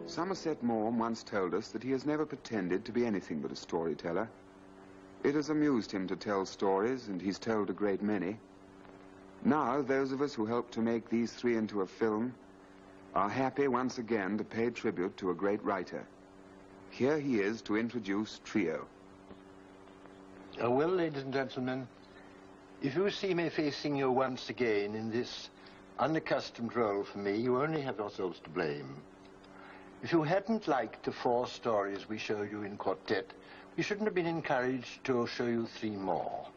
Somerset Maugham once told us that he has never pretended to be anything but a storyteller. It has amused him to tell stories, and he's told a great many. Now, those of us who helped to make these three into a film are happy once again to pay tribute to a great writer. Here he is to introduce Trio. Well, ladies and gentlemen, if you see me facing you once again in this unaccustomed role for me, you only have yourselves to blame. If you hadn't liked the 4 stories we showed you in quartet, we shouldn't have been encouraged to show you 3 more.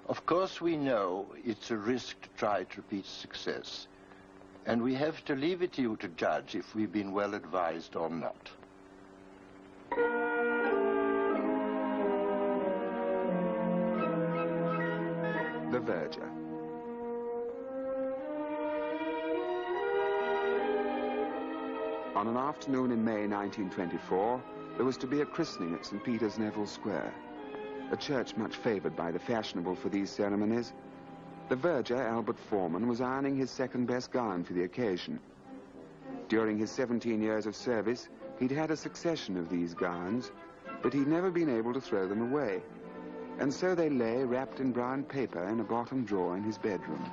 Of course, we know it's a risk to try to repeat success, and we have to leave it to you to judge if we've been well advised or not. The Verger. On an afternoon in May 1924, there was to be a christening at St. Peter's, Neville Square, a church much favored by the fashionable for these ceremonies. The verger, Albert Foreman, was ironing his second-best gown for the occasion. During his 17 years of service, he'd had a succession of these gowns, but he'd never been able to throw them away. And so they lay wrapped in brown paper in a bottom drawer in his bedroom.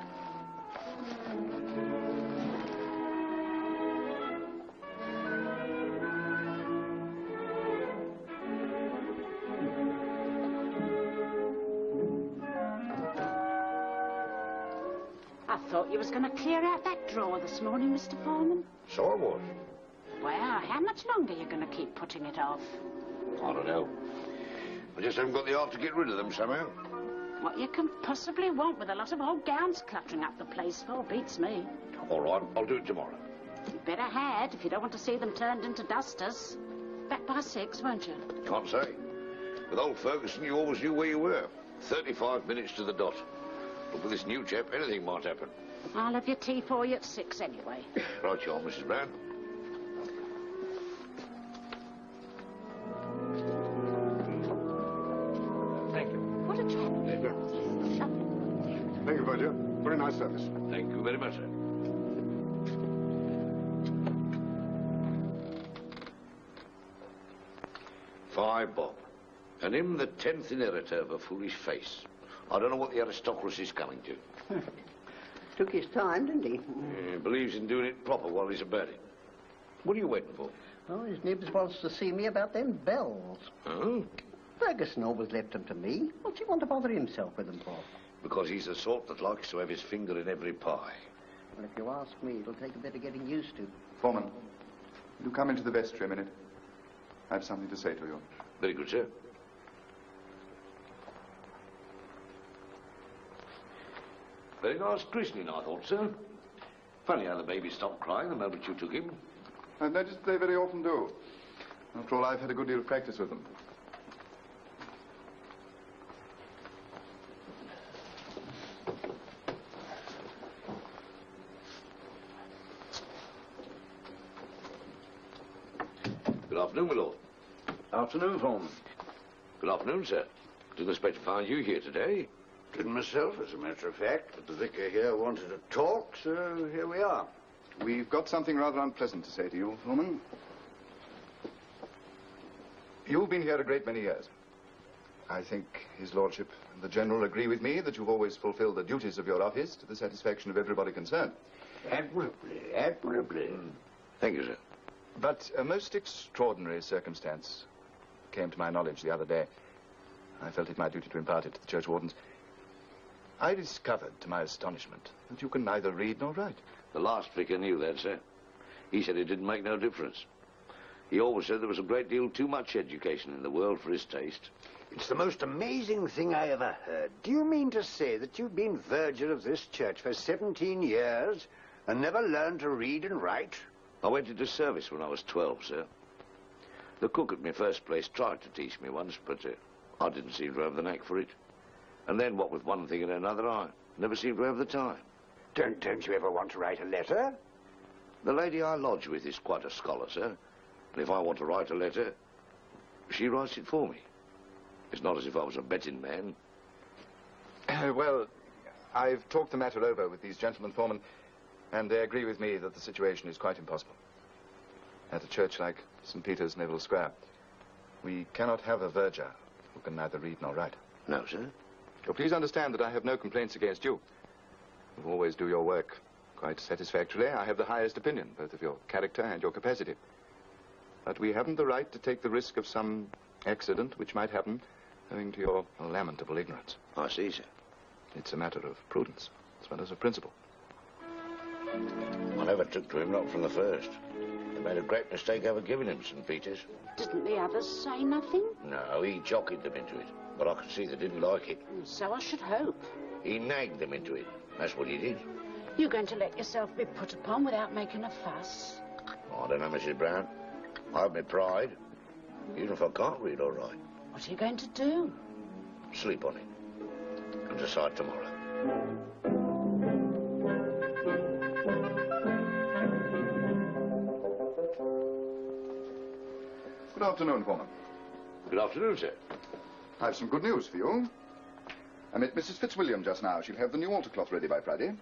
I thought you was going to clear out that drawer this morning, Mr. Foreman. So I was. Well, how much longer are you going to keep putting it off? I don't know. I just haven't got the heart to get rid of them somehow. What you can possibly want with a lot of old gowns cluttering up the place for beats me. All right, I'll do it tomorrow. You better had if you don't want to see them turned into dusters. Back by 6, won't you? Can't say. With old Ferguson, you always knew where you were. 35 minutes to the dot. But with this new chap, anything might happen. I'll have your tea for you at 6 anyway. Right you are, Mrs. Brown. Thank you. What a chap. Thank you, Verger. Very nice service. Thank you very much, sir. Five bob. And him the 10th inheritor of a foolish face. I don't know what the aristocracy's coming to. Took his time, didn't he? He believes in doing it proper while he's about it. What are you waiting for? Oh, his nibs wants to see me about them bells. Oh? Ferguson always left them to me. What's he want to bother himself with them for? Because he's the sort that likes to have his finger in every pie. Well, if you ask me, it'll take a bit of getting used to. Foreman, will you come into the vestry a minute? I have something to say to you. Very good, sir. Very nice christening, I thought, sir. Funny how the baby stopped crying the moment you took him. I've noticed they very often do. After all, I've had a good deal of practice with them. Good afternoon, my lord. Afternoon, Foreman. Good afternoon, sir. Didn't expect to find you here today. Didn't myself, as a matter of fact, but the vicar here wanted to talk, so here we are. We've got something rather unpleasant to say to you, Foreman. You've been here a great many years. I think his lordship and the general agree with me that you've always fulfilled the duties of your office to the satisfaction of everybody concerned. Admirably, admirably. Thank you, sir. But a most extraordinary circumstance came to my knowledge the other day. I felt it my duty to impart it to the church wardens. I discovered, to my astonishment, that you can neither read nor write. The last vicar knew that, sir. He said it didn't make no difference. He always said there was a great deal too much education in the world for his taste. It's the most amazing thing I ever heard. Do you mean to say that you've been verger of this church for 17 years and never learned to read and write? I went into service when I was 12, sir. The cook at my first place tried to teach me once, but I didn't seem to have the knack for it. And then, what with one thing and another, I never seemed to have the time. Don't you ever want to write a letter? The lady I lodge with is quite a scholar, sir. And if I want to write a letter, she writes it for me. It's not as if I was a betting man. Well, I've talked the matter over with these gentlemen, Foreman, and they agree with me that the situation is quite impossible. At a church like St. Peter's, Neville Square, we cannot have a verger who can neither read nor write. No, sir. So please understand that I have no complaints against you. You always do your work quite satisfactorily. I have the highest opinion, both of your character and your capacity. But we haven't the right to take the risk of some accident which might happen owing to your lamentable ignorance. I see, sir. It's a matter of prudence as well as of principle. I never took to him, not from the first. They made a great mistake ever giving him St. Peter's. Didn't the others say nothing? No, he jockeyed them into it. But I could see they didn't like it. So I should hope. He nagged them into it. That's what he did. You're going to let yourself be put upon without making a fuss? I don't know, Mrs. Brown. I have my pride. Even if I can't read all right. What are you going to do? Sleep on it. And decide tomorrow. Good afternoon, Foreman. Good afternoon, sir. I have some good news for you. I met Mrs. Fitzwilliam just now. She'll have the new altar cloth ready by Friday.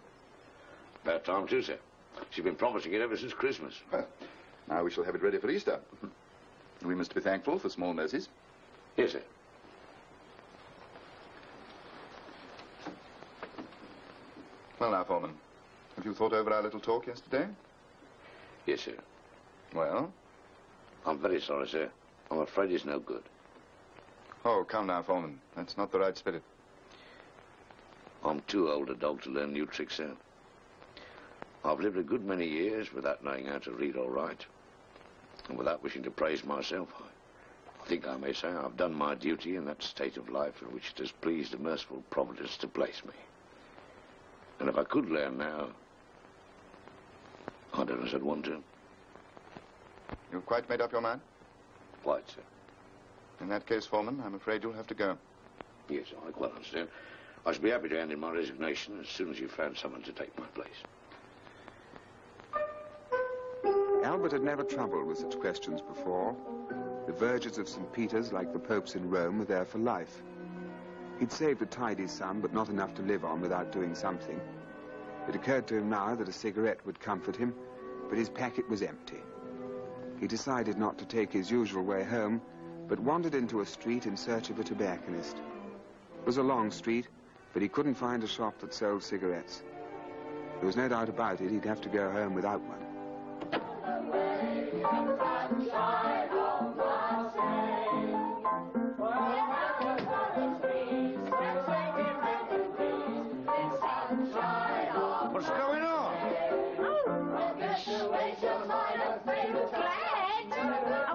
About time, too, sir. She's been promising it ever since Christmas. Well, now we shall have it ready for Easter. We must be thankful for small mercies. Yes, sir. Well, now, Foreman, have you thought over our little talk yesterday? Yes, sir. Well? I'm very sorry, sir. I'm afraid it's no good. Oh, come now, Foreman. That's not the right spirit. I'm too old a dog to learn new tricks, sir. I've lived a good many years without knowing how to read or write. And without wishing to praise myself, I think I may say I've done my duty in that state of life in which it has pleased a merciful Providence to place me. And if I could learn now, I don't know if I'd want to. You've quite made up your mind? Quite, sir. In that case, Foreman, I'm afraid you'll have to go. Yes, I quite understand. I shall be happy to hand in my resignation as soon as you've found someone to take my place. Albert had never troubled with such questions before. The vergers of St. Peter's, like the popes in Rome, were there for life. He'd saved a tidy sum, but not enough to live on without doing something. It occurred to him now that a cigarette would comfort him, but his packet was empty. He decided not to take his usual way home, but wandered into a street in search of a tobacconist. It was a long street, but he couldn't find a shop that sold cigarettes. There was no doubt about it, he'd have to go home without one. What's going on?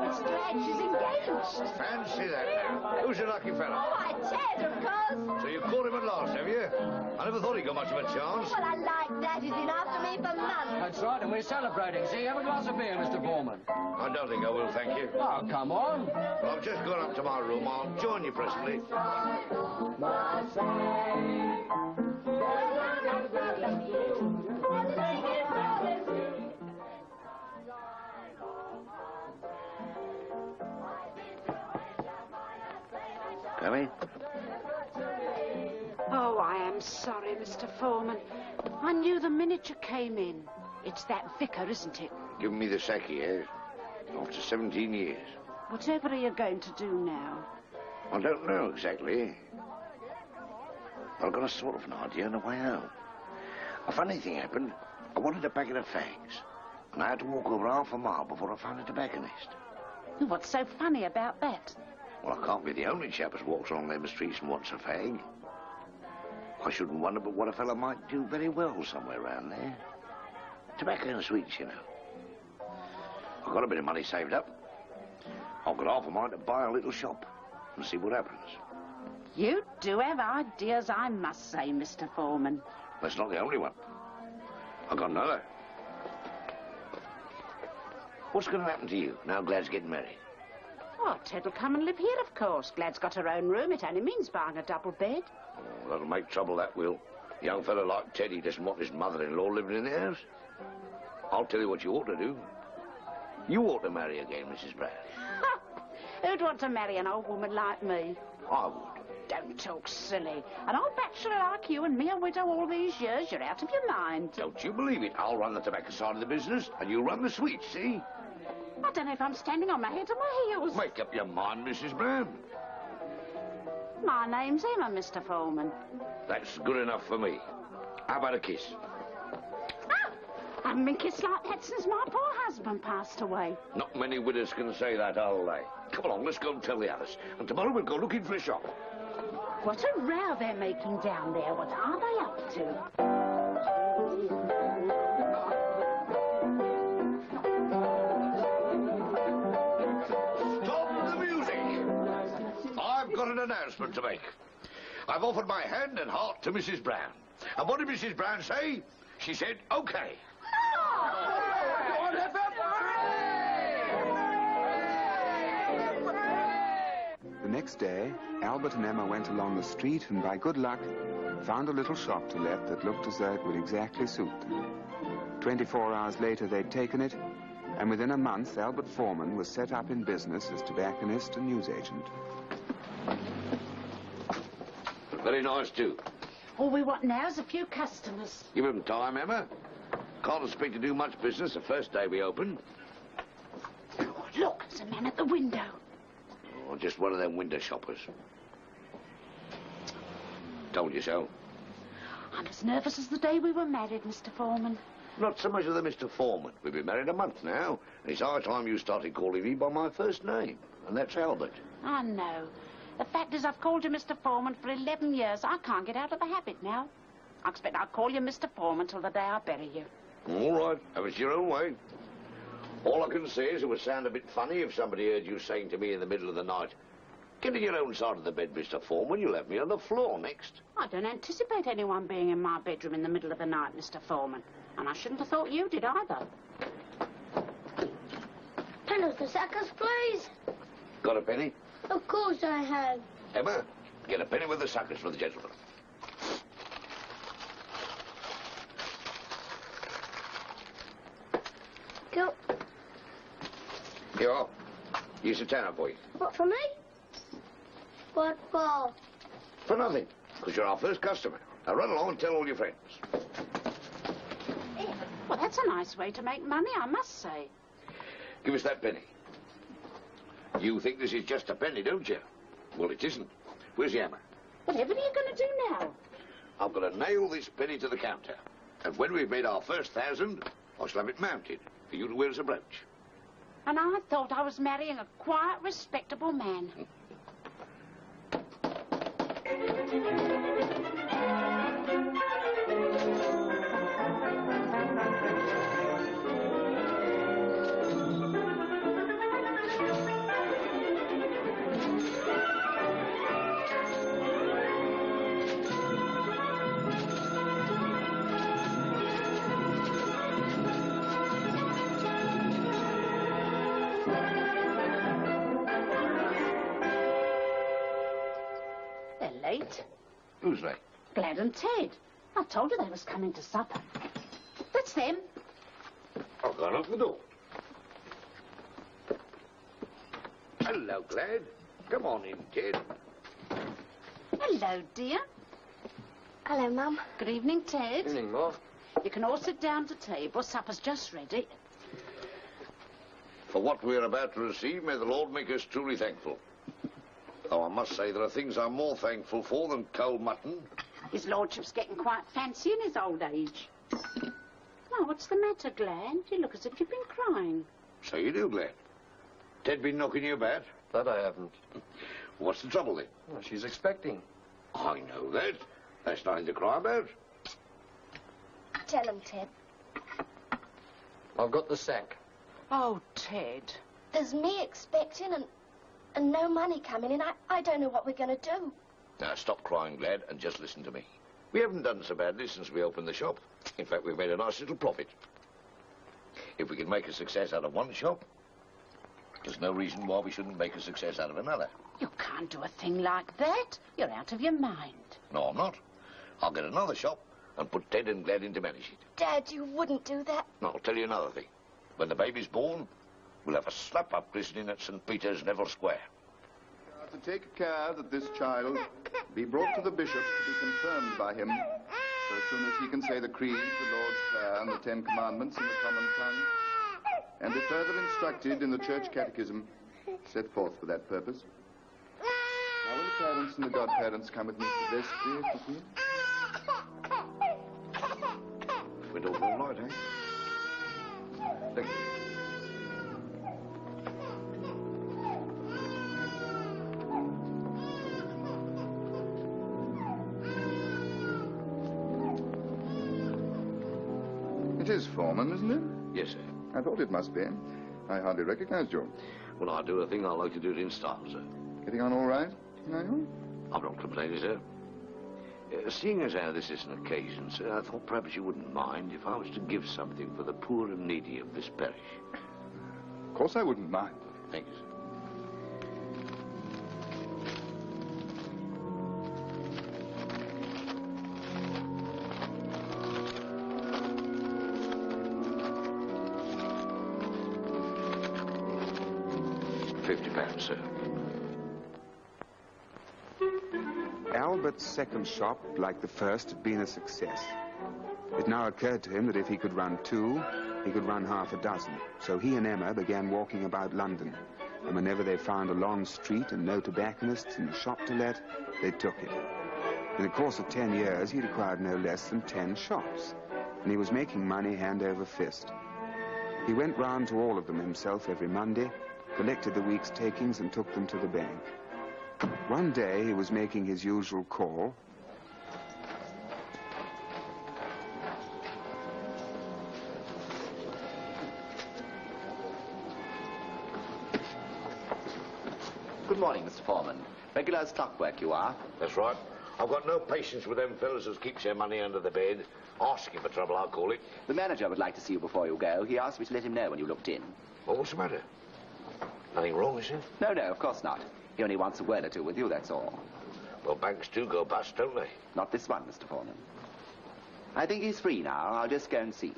It's Dad. She's engaged. Fancy that now. Who's your lucky fellow? Oh, I Ted, of course. So you caught him at last, have you? I never thought he got much of a chance. Well, I like that. He's been after me for months. tonight and we're celebrating. See, have a glass of beer, Mr. Foreman. I don't think I will, thank you. Oh, come on. Well, I've just gone up to my room. I'll join you presently. Come in. Oh, I am sorry, Mr. Foreman. I knew the minute you came in. It's that vicar, isn't it? Giving me the sack here after 17 years. Whatever are you going to do now? I don't know exactly. I've got a sort of an idea on the way home. A funny thing happened. I wanted a packet of fags, and I had to walk over half a mile before I found a tobacconist. What's so funny about that? Well, I can't be the only chap who's walked along them streets and wants a fag. I shouldn't wonder but what a fellow might do very well somewhere around there. Tobacco and sweets, you know. I've got a bit of money saved up. I've got half a mind to buy a little shop and see what happens. You do have ideas, I must say, Mr. Foreman. That's not the only one. I've got another. What's going to happen to you now Glad's getting married? Oh, Ted'll come and live here, of course. Glad's got her own room. It only means buying a double bed. Oh, that'll make trouble, that will. A young fellow like Teddy doesn't want his mother-in-law living in the house. I'll tell you what you ought to do. You ought to marry again, Mrs. Brown. Who'd want to marry an old woman like me? I would. Don't talk silly. An old bachelor like you and me a widow all these years, you're out of your mind. Don't you believe it? I'll run the tobacco side of the business, and you'll run the sweets, see? I don't know if I'm standing on my head or my heels. Make up your mind, Mrs. Brown. My name's Emma, Mr. Foreman. That's good enough for me. How about a kiss? Ah! I haven't been kissed like that since my poor husband passed away. Not many widows can say that, are they? Come along, let's go and tell the others. And tomorrow we'll go looking for a shop. What a row they're making down there. What are they up to? Got an announcement to make. I've offered my hand and heart to Mrs. Brown. And what did Mrs. Brown say? She said, OK. The next day, Albert and Emma went along the street and by good luck found a little shop to let that looked as though it would exactly suit them. 24 hours later, they'd taken it, and within a month, Albert Foreman was set up in business as tobacconist and newsagent. Very nice, too. All we want now is a few customers. Give them time, Emma. Can't expect to do much business the first day we open. Oh, look, there's a man at the window. Oh, just one of them window shoppers. Told you so. I'm as nervous as the day we were married, Mr. Foreman. Not so much of the Mr. Foreman. We've been married a month now, and it's high time you started calling me by my first name, and that's Albert. I know. The fact is, I've called you Mr. Foreman for 11 years. I can't get out of the habit now. I expect I'll call you Mr. Foreman till the day I bury you. All right. Have it your own way. All I can say is it would sound a bit funny if somebody heard you saying to me in the middle of the night, "Get to your own side of the bed, Mr. Foreman. You'll have me on the floor next." I don't anticipate anyone being in my bedroom in the middle of the night, Mr. Foreman. And I shouldn't have thought you did either. Penny for suckers, please. Got a penny? Of course I have. Emma, get a penny with the suckers for the gentleman. Go. Here you are. Here's a tenner for you. What, for me? What for? For nothing, because you're our first customer. Now run along and tell all your friends. Well, that's a nice way to make money, I must say. Give us that penny. You think this is just a penny, don't you? Well, it isn't. Where's the hammer? Whatever are you going to do now? I've got to nail this penny to the counter. And when we've made our first 1,000, I shall have it mounted for you to wear as a brooch. And I thought I was marrying a quiet, respectable man. late. Who's late? Glad and Ted. I told you they was coming to supper. That's them. I'll go and open the door. Hello, Glad. Come on in, Ted. Hello, dear. Hello, Mum. Good evening, Ted. Evening, Ma. You can all sit down to table. Supper's just ready. For what we are about to receive, may the Lord make us truly thankful. Though I must say there are things I'm more thankful for than cold mutton. His lordship's getting quite fancy in his old age. Oh, what's the matter, Glad? You look as if you've been crying. So you do, Glad. Ted been knocking you about? That I haven't. What's the trouble then? Well, she's expecting. I know that. That's nothing to cry about. Tell him, Ted. I've got the sack. Oh, Ted. There's me expecting and no money coming in. I don't know what we're going to do. Now, stop crying, Glad, and just listen to me. We haven't done so badly since we opened the shop. In fact, we've made a nice little profit. If we can make a success out of one shop, there's no reason why we shouldn't make a success out of another. You can't do a thing like that. You're out of your mind. No, I'm not. I'll get another shop and put Ted and Glad in to manage it. Dad, you wouldn't do that. No, I'll tell you another thing. When the baby's born, we'll have a slap-up christening at St. Peter's, Neville Square. We are to take care that this child be brought to the bishop to be confirmed by him so as soon as he can say the creed, the Lord's Prayer, and the 10 Commandments in the common tongue, and be further instructed in the church catechism set forth for that purpose. Now will the parents and the godparents come with me to the vestry, if you please? Went off all night, eh? Thank you. It is Foreman, isn't it? Yes, sir. I thought it must be. I hardly recognized you. When I do a thing, I like to do it in style, sir. Getting on all right? Are you? I'm not complaining, sir. Seeing as how this is an occasion, sir, I thought perhaps you wouldn't mind if I was to give something for the poor and needy of this parish. Of course I wouldn't mind. Thank you, sir. £50, sir. Albert's second shop, like the first, had been a success. It now occurred to him that if he could run two, he could run half a dozen. So he and Emma began walking about London. And whenever they found a long street and no tobacconists and a shop to let, they took it. In the course of 10 years, he'd acquired no less than 10 shops. And he was making money hand over fist. He went round to all of them himself every Monday, collected the week's takings and took them to the bank. One day, he was making his usual call. Good morning, Mr. Foreman. Regular as clockwork you are. That's right. I've got no patience with them fellas who keeps their money under the bed. Asking for trouble, I'll call it. The manager would like to see you before you go. He asked me to let him know when you looked in. Well, what's the matter? Nothing wrong, is there? No, no, of course not. He only wants a word or two with you, that's all. Well, banks do go bust, don't they? Not this one, Mr. Foreman. I think he's free now. I'll just go and see.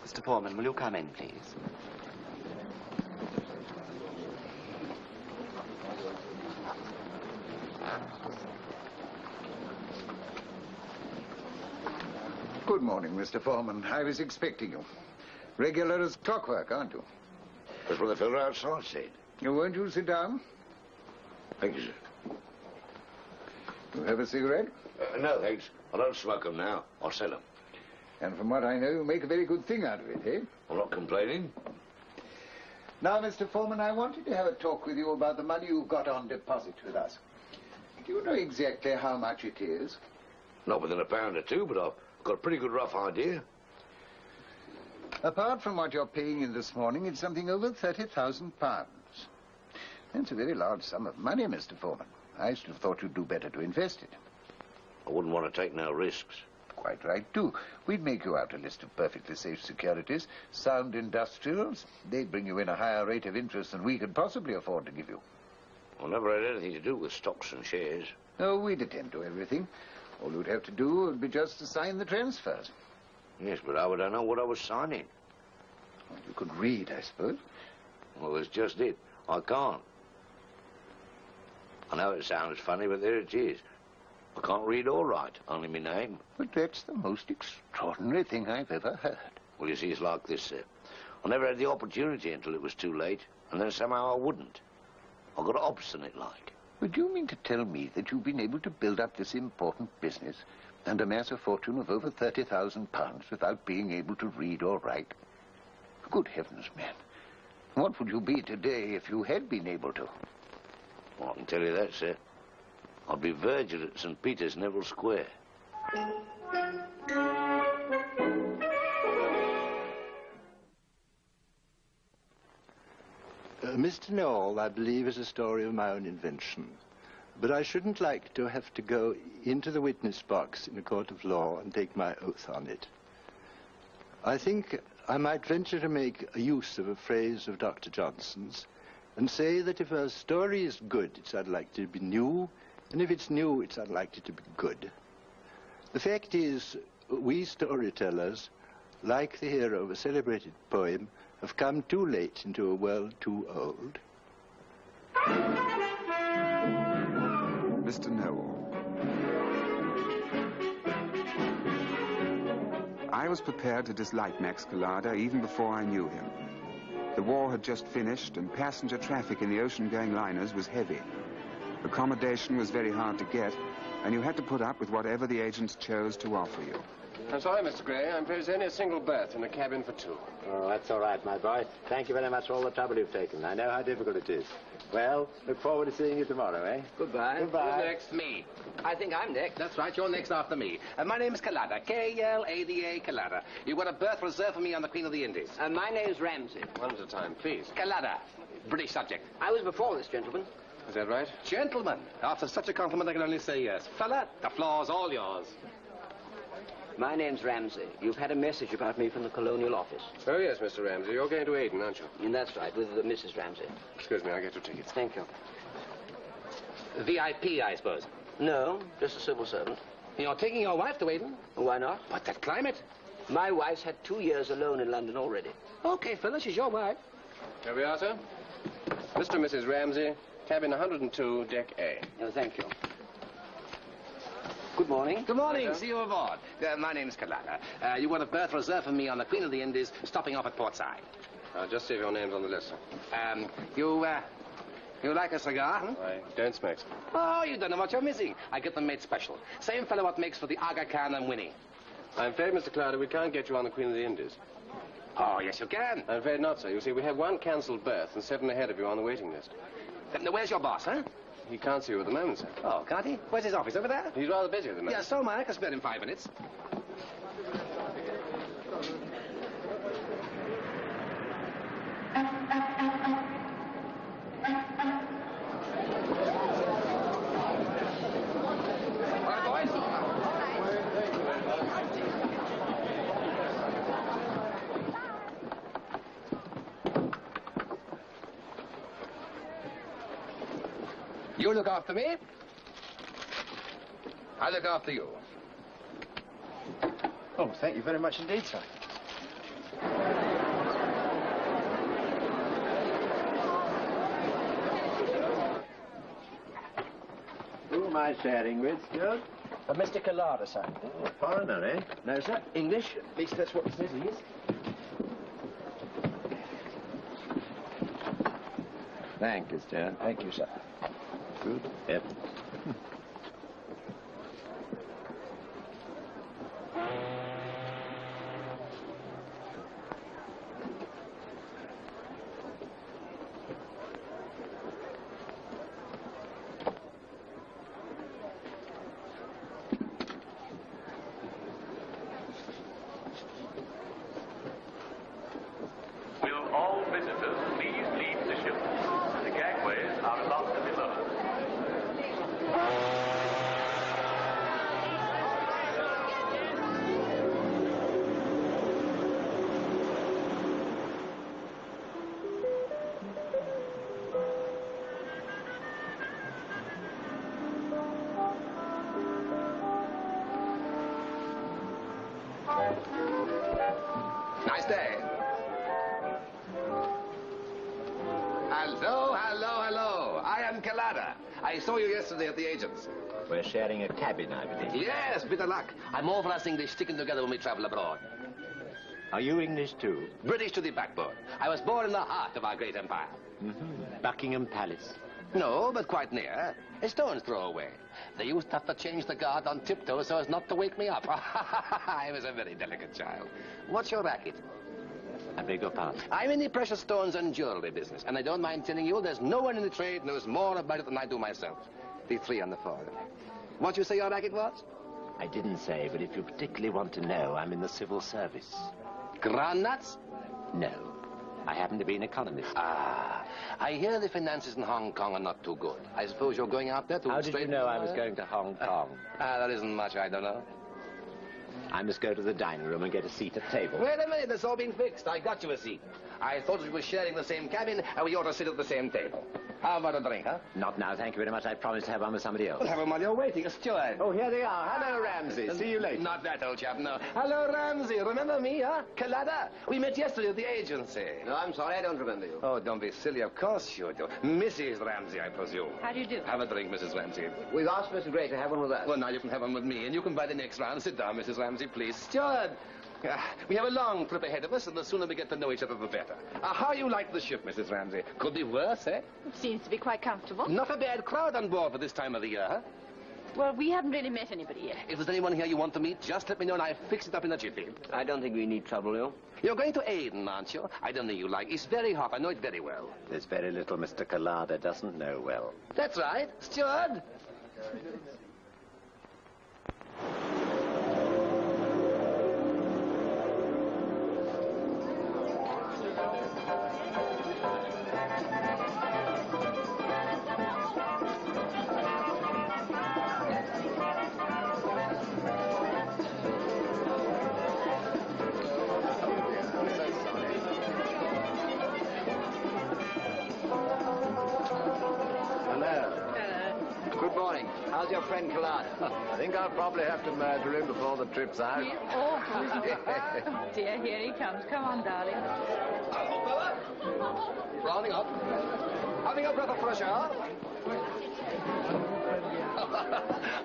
Mr. Foreman, will you come in, please? Good morning, Mr. Foreman. I was expecting you. Regular as clockwork, aren't you? That's what the fellow outside said. Won't you sit down? Thank you, sir. You have a cigarette? No, thanks. I don't smoke them now. I'll sell them. And from what I know, you make a very good thing out of it, eh? I'm not complaining. Now, Mr. Foreman, I wanted to have a talk with you about the money you've got on deposit with us. Do you know exactly how much it is? Not within £1 or two, but I've got a pretty good rough idea. Apart from what you're paying in this morning, it's something over £30,000. That's a very large sum of money, Mr. Foreman. I should have thought you'd do better to invest it. I wouldn't want to take no risks. quite right, too. We'd make you out a list of perfectly safe securities, sound industrials. They'd bring you in a higher rate of interest than we could possibly afford to give you. I never had anything to do with stocks and shares. No, we'd attend to everything. All you'd have to do would be just to sign the transfers. Yes, but how would I know what I was signing? Well, you could read, I suppose. Well, that's just it. I can't. I know it sounds funny, but there it is. I can't read or write, only my name. But that's the most extraordinary thing I've ever heard. Well, you see, it's like this, sir. I never had the opportunity until it was too late, and then somehow I wouldn't. I got obstinate like. But do you mean to tell me that you've been able to build up this important business and amass a fortune of over £30,000 without being able to read or write? Good heavens, man. What would you be today if you had been able to? Well, I can tell you that, sir. I'd be Verger at St. Peter's, Neville Square. Mr. Noel, I believe, is a story of my own invention. But I shouldn't like to have to go into the witness box in a court of law and take my oath on it. I think I might venture to make a use of a phrase of Dr. Johnson's and say that if a story is good, it's unlikely to be new, and if it's new, it's unlikely to be good. The fact is, we storytellers, like the hero of a celebrated poem, have come too late into a world too old. Mr. Noel. I was prepared to dislike Max Collada even before I knew him. The war had just finished, and passenger traffic in the ocean-going liners was heavy. Accommodation was very hard to get, and you had to put up with whatever the agents chose to offer you. I'm sorry, Mr. Gray. I'm afraid there's only a single berth in a cabin for two. Oh, that's all right, my boy. Thank you very much for all the trouble you've taken. I know how difficult it is. Well, look forward to seeing you tomorrow, eh? Goodbye. Goodbye. Who's next? Me. I think I'm next. That's right. You're next after me. My name's Collada. K-L-A-D-A, Collada. You've got a berth reserved for me on the Queen of the Indies. My name's Ramsey. One at a time, please. Collada. British subject. I was before this gentleman. Is that right? Gentlemen. After such a compliment, I can only say yes. Fella, the floor's all yours. My name's Ramsey. You've had a message about me from the Colonial Office. Oh, yes, Mr. Ramsey. You're going to Aden, aren't you? And that's right, with Mrs. Ramsey. Excuse me, I'll get your tickets. Thank you. VIP, I suppose. No, just a civil servant. You're taking your wife to Aden? Why not? But that climate. My wife's had 2 years alone in London already. Okay, fella, she's your wife. Here we are, sir. Mr. and Mrs. Ramsey, cabin 102, deck A. Oh, thank you. Good morning. Good morning. See you aboard. My name's Collada. You got a berth reserved for me on the Queen of the Indies, stopping off at Port Said. I'll just see if your name's on the list, sir. You like a cigar, huh? I don't smoke, sir. Oh, you don't know what you're missing. I get them made special. Same fellow what makes for the Aga Khan and Winnie. I'm afraid, Mr. Clouder, we can't get you on the Queen of the Indies. Oh, yes, you can. I'm afraid not, sir. You see, we have 1 cancelled berth and 7 ahead of you on the waiting list. Where's your boss, huh? He can't see you at the moment, sir. Oh, can't he? Where's his office? Over there? He's rather busy at the moment. Yeah, so am I. I can spare him 5 minutes. You look after me. I look after you. Oh, thank you very much indeed, sir. Who am I sharing with, Stuart? Mr. Collada, sir. Oh, foreigner, eh? No, sir. English. At least that's what it says he is. Thank you, Stuart. Thank you, sir. Good. Yep. Will all visitors please leave the ship? The gangways are about to be lowered. Nice day. Hello, hello, hello. I am Kalada. I saw you yesterday at the agent's. We're sharing a cabin, I believe. Yes, bit of luck. I'm all for us English sticking together when we travel abroad. Are you English, too? British to the backbone. I was born in the heart of our great empire. Buckingham Palace. No, but quite near. A stone's throw away. They used to have to change the guard on tiptoe so as not to wake me up. I was a very delicate child. What's your racket? I beg your pardon? I'm in the precious stones and jewelry business, and I don't mind telling you there's no one in the trade knows more about it than I do myself. The three on the floor. What you say your racket was? I didn't say, but if you particularly want to know, I'm in the civil service. Groundnuts? No. I happen to be an economist. Ah, I hear the finances in Hong Kong are not too good. I suppose you're going out there to... How did you know I was going to Hong Kong? There isn't much I don't know. I must go to the dining room and get a seat at table. Wait a minute, it's all been fixed. I got you a seat. I thought we were sharing the same cabin, and we ought to sit at the same table. How about a drink, huh? Not now, thank you very much. I promised to have one with somebody else. Well, have them while you're waiting. A steward. Oh, here they are. Hello, Ramsey. See you later. Not that, old chap, no. Hello, Ramsey. Remember me, huh? Kalada. We met yesterday at the agency. No, I'm sorry, I don't remember you. Oh, don't be silly. Of course you do. Mrs. Ramsey, I presume. How do you do? Have a drink, Mrs. Ramsey. We've asked Mr. Gray to have one with us. Well, now you can have one with me, and you can buy the next round. Sit down, Mrs. Ramsey, please. Steward. We have a long trip ahead of us, and the sooner we get to know each other, the better. How you like the ship, Mrs. Ramsey? Could be worse, eh? It seems to be quite comfortable. Not a bad crowd on board for this time of the year, huh? Well, we haven't really met anybody yet. If there's anyone here you want to meet, just let me know and I'll fix it up in a jiffy. I don't think we need trouble you. You're going to Aden, aren't you? I don't think you like. It's very hot. I know it very well. There's very little Mr. Kalada doesn't know well. That's right. Steward. How's your friend Kalada? I think I'll probably have to murder him before the trip's out. Oh, dear, here he comes. Come on, darling. Hello, fella. Rounding up. Having a breath of fresh air.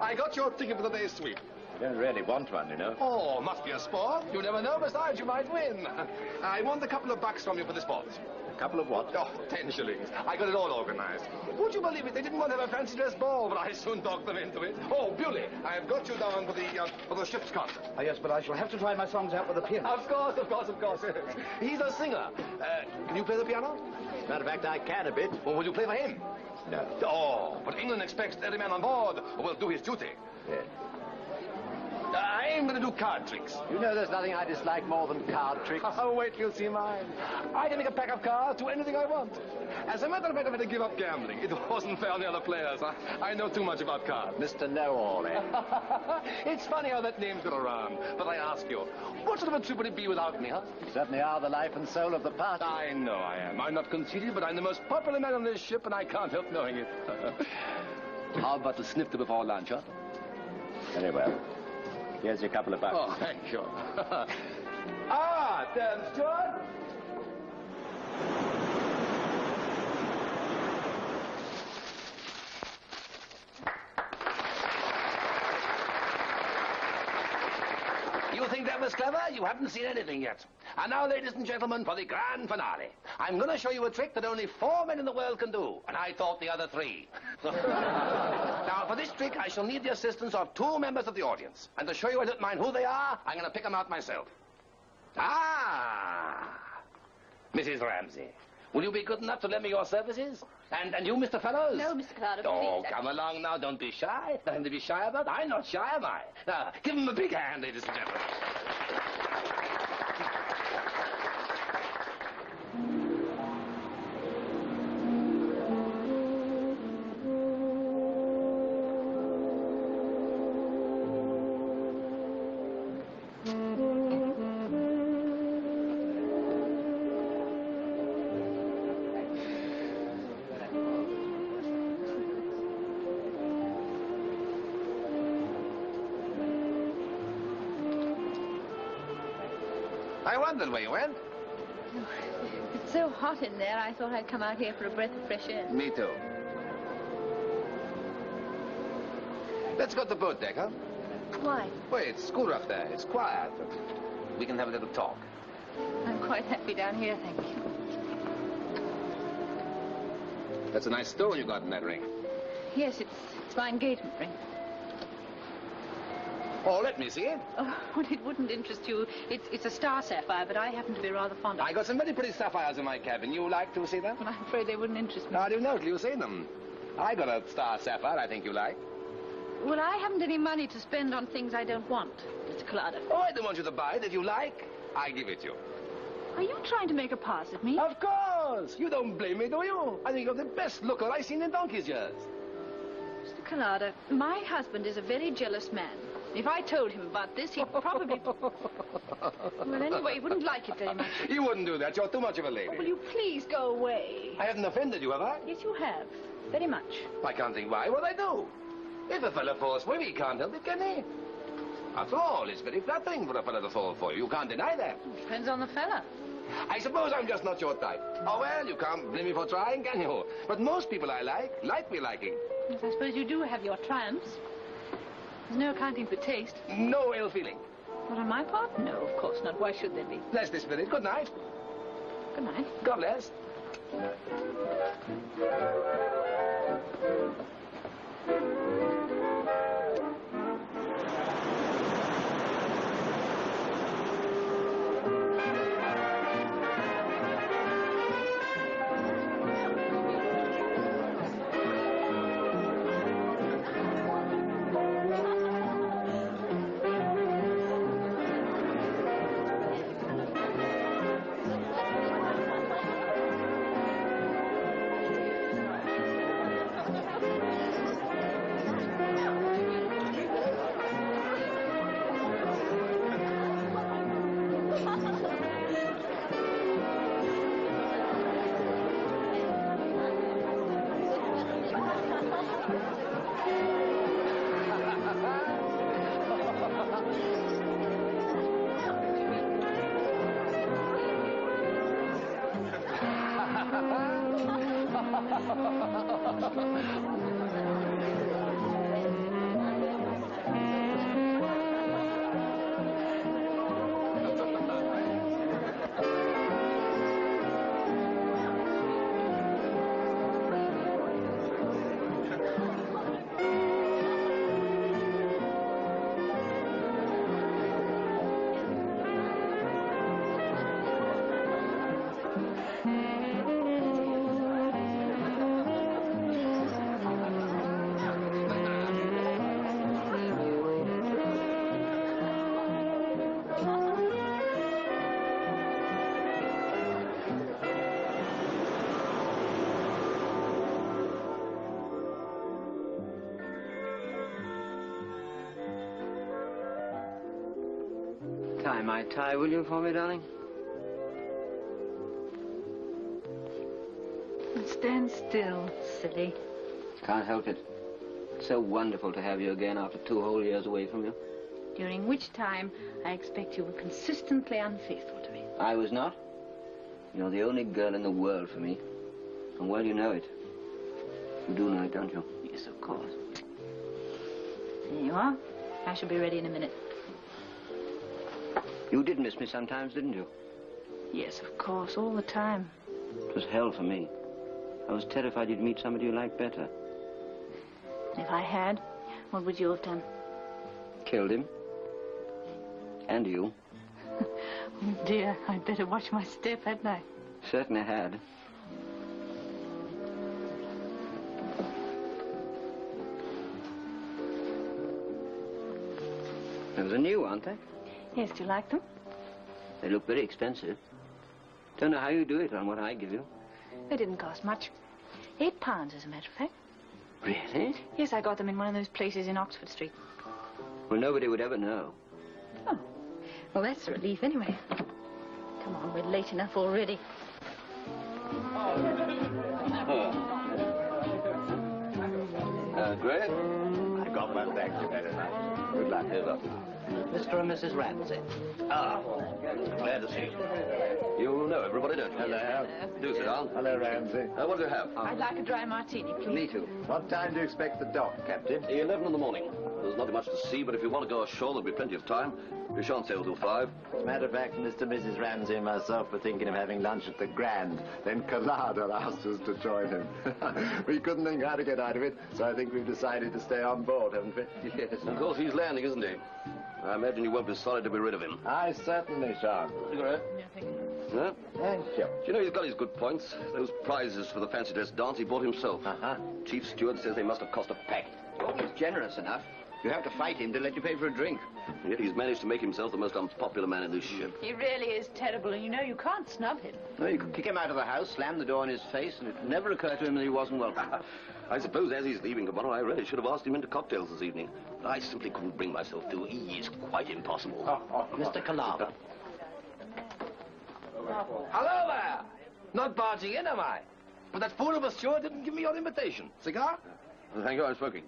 I got your ticket for the day's sweep. You don't really want one, you know. Oh, must be a sport. You never know. Besides, you might win. I want a couple of bucks from you for the sport. A couple of what? Oh, 10 shillings. I got it all organized. Would you believe it? They didn't want to have a fancy dress ball, but I soon talked them into it. Oh, Bewley, I have got you down for the ship's concert. Oh, yes, but I shall have to try my songs out with the piano. Of course. He's a singer. Can you play the piano? Matter of fact, I can a bit. Well, will you play for him? No. Oh, but England expects every man on board will do his duty. Yes. I'm going to do card tricks. You know there's nothing I dislike more than card tricks. Oh, wait till you see mine. I can make a pack of cards, do anything I want. As a matter of fact, I had to give up gambling. It wasn't fair on the other players. I know too much about cards. Mr. Know-All, eh? It's funny how that name's got around. But I ask you, what sort of a trip would it be without me, huh? You certainly are the life and soul of the party. I know I am. I'm not conceited, but I'm the most popular man on this ship, and I can't help knowing it. How about the snifter before lunch, huh? Very well. Here's your couple of bucks. Oh, thank you. Steward. You think that was clever? You haven't seen anything yet. And now, ladies and gentlemen, for the grand finale. I'm going to show you a trick that only 4 men in the world can do, and I taught the other 3. Now, for this trick, I shall need the assistance of 2 members of the audience. And to show you I don't mind who they are, I'm going to pick them out myself. Mrs. Ramsey, will you be good enough to lend me your services? And you, Mr. Fellows? No, Mr. Kalada, Oh, please. come along now. Don't be shy. Nothing to be shy about. I'm not shy, am I? Now, give him a big hand, ladies and gentlemen. I wondered where you went. It's so hot in there, I thought I'd come out here for a breath of fresh air. Me too. Let's go to the boat deck, huh? Why? Well, it's cooler up there. It's quiet. We can have a little talk. I'm quite happy down here, thank you. That's a nice stone you got in that ring. Yes, it's my engagement ring. Oh, let me see it. Oh, well, it wouldn't interest you. It's a star sapphire, but I happen to be rather fond of it. I got some very pretty sapphires in my cabin. You like to see them? Well, I'm afraid they wouldn't interest me. How do you know till you see them? I got a star sapphire I think you like. Well, I haven't any money to spend on things I don't want, Mr. Collada. Oh, I don't want you to buy it. If you like, I give it you. Are you trying to make a pass at me? Of course. You don't blame me, do you? I think you're the best looker I've seen in donkey's years. Mr. Collada, my husband is a very jealous man. If I told him about this, he'd probably... Well, anyway, he wouldn't like it very much. You wouldn't do that. You're too much of a lady. Oh, will you please go away? I haven't offended you, have I? Yes, you have. Very much. I can't think why. What I do? If a fella falls for me, he can't help it, can he? After all, it's very flattering for a fella to fall for you. You can't deny that. Depends on the fella. I suppose I'm just not your type. Oh, well, you can't blame me for trying, can you? But most people I like me liking. Yes, I suppose you do have your triumphs. There's no accounting for taste. No ill feeling. Not on my part? No, of course not. Why should there be? Bless the spirit. Good night. Good night. God bless. Tie my tie, will you, for me, darling? Stand still, silly. Can't help it. It's so wonderful to have you again after 2 whole years away from you. During which time I expect you were consistently unfaithful to me. I was not. You're the only girl in the world for me. And well, you know it. You do know it, don't you? Yes, of course. There you are. I shall be ready in a minute. You did miss me sometimes, didn't you? Yes, of course, all the time. It was hell for me. I was terrified you'd meet somebody you liked better. If I had, what would you have done? Killed him. And you. Oh, dear, I'd better watch my step, hadn't I? Certainly had. Those are new, aren't they? Yes, do you like them? They look very expensive. Don't know how you do it on what I give you. They didn't cost much. £8, as a matter of fact. Really? Yes, I got them in one of those places in Oxford Street. Well, nobody would ever know. Oh. Well, that's a relief anyway. Come on, we're late enough already. Great. I got one, thank you very much. Good luck. Good luck. Mr. and Mrs. Ramsey. Ah, glad to see you. You know everybody, don't you? Hello. Do sit down. Hello, Ramsey. What do you have? I'd like a dry martini, please. Me too. What time do you expect the dock, Captain? 11 in the morning. There's nothing much to see, but if you want to go ashore, there'll be plenty of time. We shan't sail till 5. As a matter of fact, Mr. and Mrs. Ramsey and myself were thinking of having lunch at the Grand. Then Collada asked us to join him. We couldn't think how to get out of it, so I think we've decided to stay on board, haven't we? Yes. Of course, he's landing, isn't he? I imagine you won't be sorry to be rid of him. I certainly shan't. Cigarette? Yeah, thank you. Huh? Thank you. Do you know, he's got his good points. Those prizes for the fancy dress dance he bought himself. Uh-huh. Chief steward says they must have cost a packet. Oh, he's generous enough. You have to fight him to let you pay for a drink. And yet he's managed to make himself the most unpopular man in this ship. He really is terrible, and you know you can't snub him. No, you could kick him out of the house, slam the door in his face, and it would never occur to him that he wasn't welcome. I suppose as he's leaving tomorrow, I really should have asked him into cocktails this evening. But I simply couldn't bring myself to. He is quite impossible. Mr. Collada. Hello there! Not barging in, am I? But that fool of a steward didn't give me your invitation. Cigar? Thank you, I'm smoking.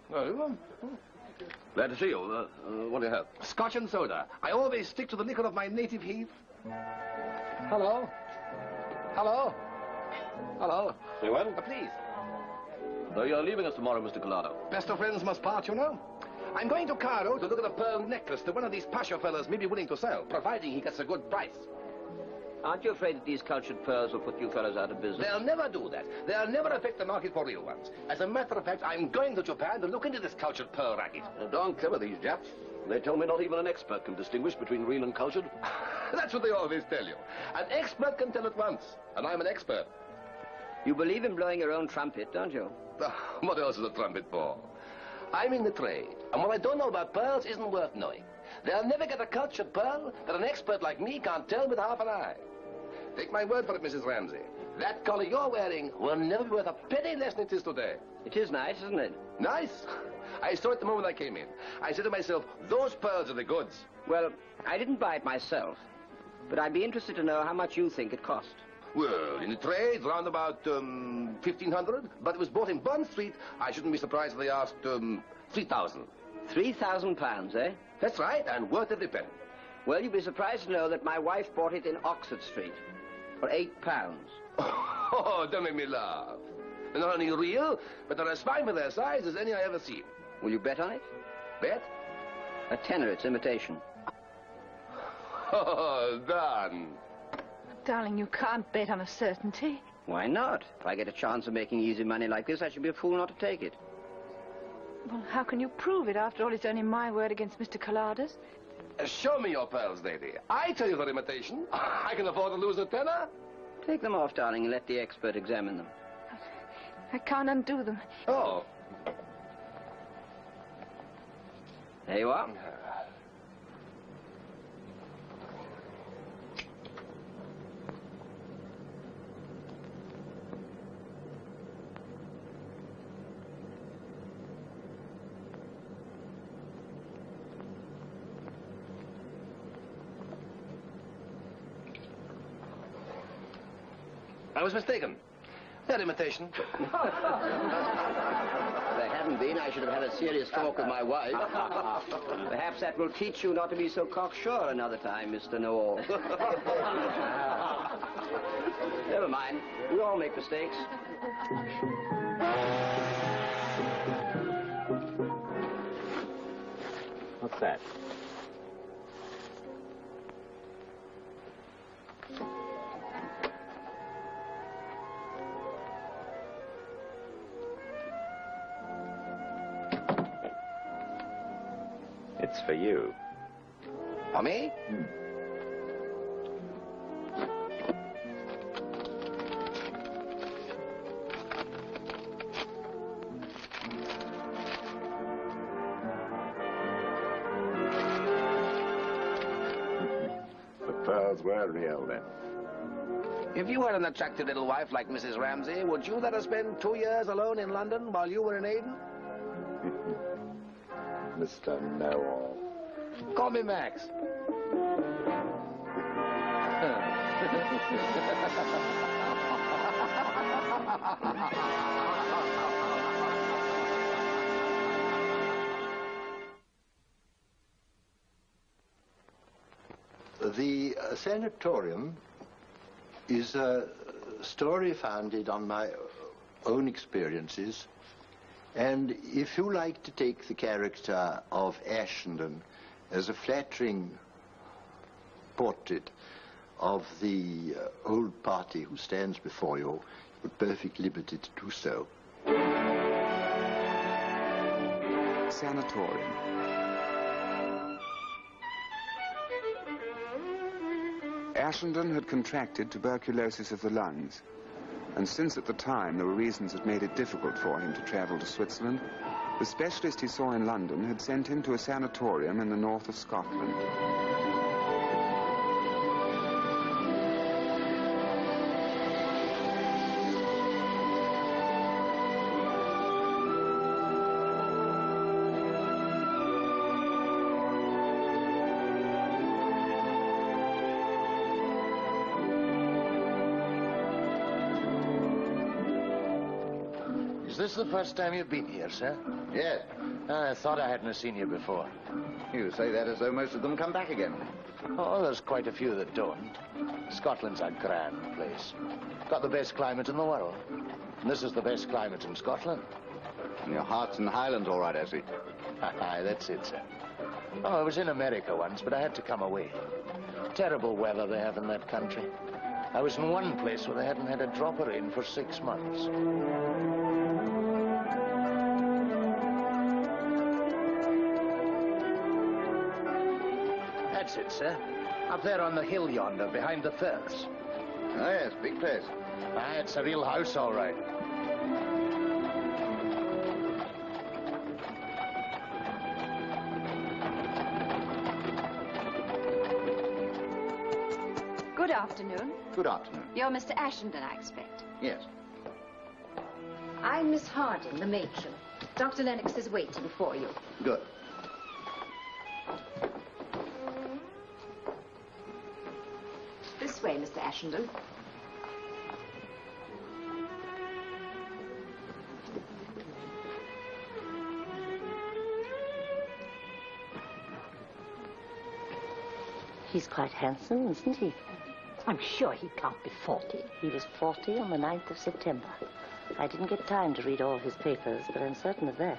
Glad to see you. What do you have? Scotch and soda. I always stick to the liquor of my native heath. Hello? Hello? Hello? Anyone? Please. So you're leaving us tomorrow, Mr. Collado. Best of friends must part, you know. I'm going to Cairo to look at a pearl necklace that one of these pasha fellas may be willing to sell, providing he gets a good price. Aren't you afraid that these cultured pearls will put you fellows out of business? They'll never do that. They'll never affect the market for real ones. As a matter of fact, I'm going to Japan to look into this cultured pearl racket. They're darn clever, these Japs. They tell me not even an expert can distinguish between real and cultured. That's what they always tell you. An expert can tell at once, and I'm an expert. You believe in blowing your own trumpet, don't you? What else is a trumpet for? I'm in the trade, and what I don't know about pearls isn't worth knowing. They'll never get a cultured pearl that an expert like me can't tell with half an eye. Take my word for it, Mrs. Ramsey. That collar you're wearing will never be worth a penny less than it is today. It is nice, isn't it? Nice? I saw it the moment I came in. I said to myself, those pearls are the goods. Well, I didn't buy it myself, but I'd be interested to know how much you think it cost. Well, in the trade, round about 1,500, but it was bought in Bond Street. I shouldn't be surprised if they asked 3,000. £3,000, eh? That's right, and worth every penny. Well, you'd be surprised to know that my wife bought it in Oxford Street for £8. Oh, don't make me laugh. They're not only real, but they're as fine for their size as any I ever seen. Will you bet on it? Bet? A tenner, it's imitation. Oh, done. Darling, you can't bet on a certainty. Why not? If I get a chance of making easy money like this, I should be a fool not to take it. Well, how can you prove it? After all, it's only my word against Mr. Collada's. Show me your pearls, lady. I tell you they're imitation. I can afford to lose a tenner. Take them off, darling, and let the expert examine them. I can't undo them. Oh. There you are. I was mistaken. They're imitation. If there hadn't been, I should have had a serious talk with my wife. Perhaps that will teach you not to be so cocksure another time, Mr. Know-all. Never mind. We all make mistakes. What's that? It's for you. For me? The pearls were real, then. If you had an attractive little wife like Mrs. Ramsey, would you let her spend 2 years alone in London while you were in Aden? Mr. Know-all. Call me Max. The Sanatorium is a story founded on my own experiences. And if you like to take the character of Ashenden as a flattering portrait of the old party who stands before you, you're at perfect liberty to do so. Sanatorium. Ashenden had contracted tuberculosis of the lungs, and since at the time there were reasons that made it difficult for him to travel to Switzerland, the specialist he saw in London had sent him to a sanatorium in the north of Scotland. Is this the first time you've been here, sir? Yes. I thought I hadn't seen you before. You say that as though most of them come back again. Oh, there's quite a few that don't. Scotland's a grand place. Got the best climate in the world. And this is the best climate in Scotland. And your heart's in the Highlands all right, I see. Aye, that's it, sir. Oh, I was in America once, but I had to come away. Terrible weather they have in that country. I was in one place where they hadn't had a drop of rain for 6 months. That's it, sir. Up there on the hill yonder, behind the firs. Oh, yes, big place. Ah, it's a real house, all right. Good afternoon. Good afternoon. You're Mr. Ashenden, I expect. Yes. I'm Miss Harding, the matron. Dr. Lennox is waiting for you. Good. This way, Mr. Ashenden. He's quite handsome, isn't he? I'm sure he can't be 40. He was 40 on the 9th of September. I didn't get time to read all his papers, but I'm certain of that.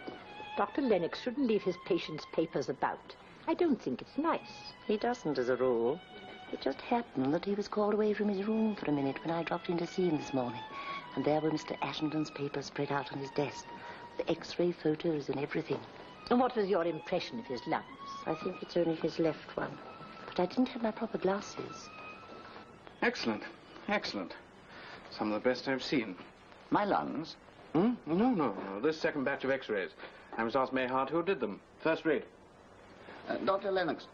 Dr. Lennox shouldn't leave his patients' papers about. I don't think it's nice. He doesn't, as a rule. It just happened that he was called away from his room for a minute when I dropped in to see him this morning. And there were Mr. Ashenden's papers spread out on his desk. The X-ray photos and everything. And what was your impression of his lungs? I think it's only his left one. But I didn't have my proper glasses. Excellent. Excellent. Some of the best I've seen. My lungs? No. This second batch of X-rays. I was asked Mayhart who did them. First rate. Dr. Lennox,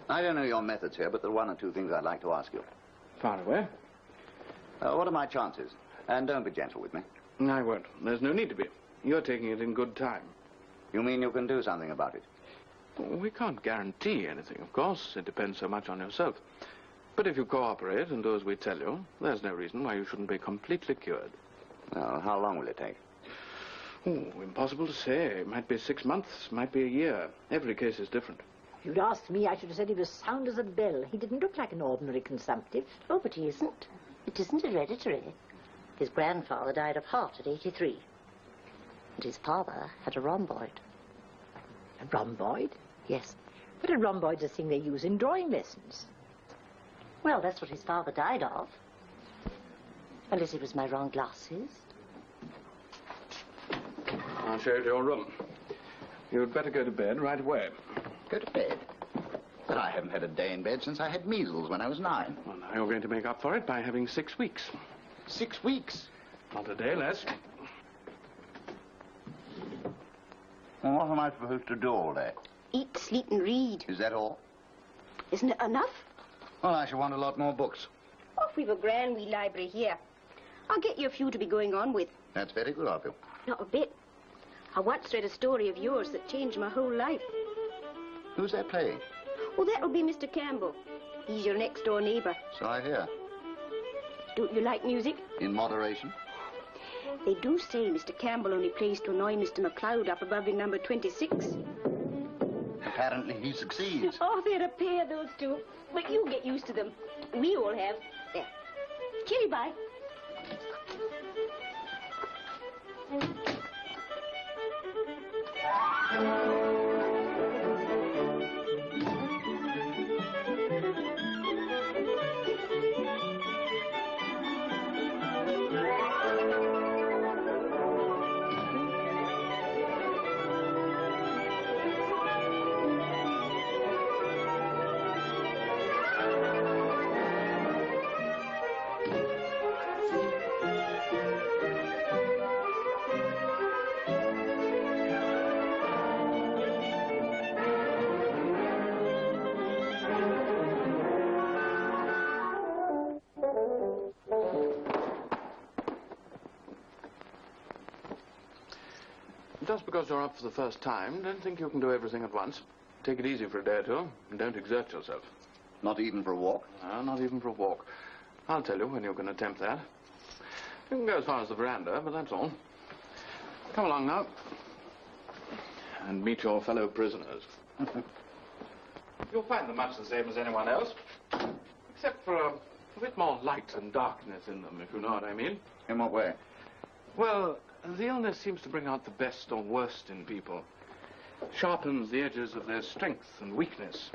I don't know your methods here, but there are one or two things I'd like to ask you. Far away. What are my chances? And don't be gentle with me. I won't. There's no need to be. You're taking it in good time. You mean you can do something about it? We can't guarantee anything, of course. It depends so much on yourself. But if you cooperate and do as we tell you, there's no reason why you shouldn't be completely cured. Well, how long will it take? Oh, impossible to say. It might be 6 months, might be a year. Every case is different. If you'd asked me, I should have said he was sound as a bell. He didn't look like an ordinary consumptive. Oh, but he isn't. It isn't hereditary. His grandfather died of heart at 83. And his father had a rhomboid. A rhomboid? Yes. But a rhomboid's a thing they use in drawing lessons. Well, that's what his father died of. Unless it was my wrong glasses. I'll show you to your room. You'd better go to bed right away. Go to bed? But I haven't had a day in bed since I had measles when I was 9. Well, now you're going to make up for it by having 6 weeks. 6 weeks? Not a day less. Well, what am I supposed to do all day? Eat, sleep, and read. Is that all? Isn't it enough? Well, I shall want a lot more books. Oh, we've a grand wee library here. I'll get you a few to be going on with. That's very good of you. Not a bit. I once read a story of yours that changed my whole life. Who's that playing? Oh, that'll be Mr. Campbell. He's your next-door neighbour. So I hear. Don't you like music? In moderation? They do say Mr. Campbell only plays to annoy Mr. McLeod up above in number 26. apparently he succeeds. Oh, they're a pair, those two. But you get used to them. We all have. There. Kitty, bye. Just because you're up for the first time, don't think you can do everything at once. Take it easy for a day or two, and don't exert yourself. Not even for a walk? No, not even for a walk. I'll tell you when you can attempt that. You can go as far as the veranda, but that's all. Come along now. And meet your fellow prisoners. You'll find them much the same as anyone else, except for a bit more light and darkness in them, if you know what I mean. In what way? Well, the illness seems to bring out the best or worst in people. Sharpens the edges of their strength and weakness.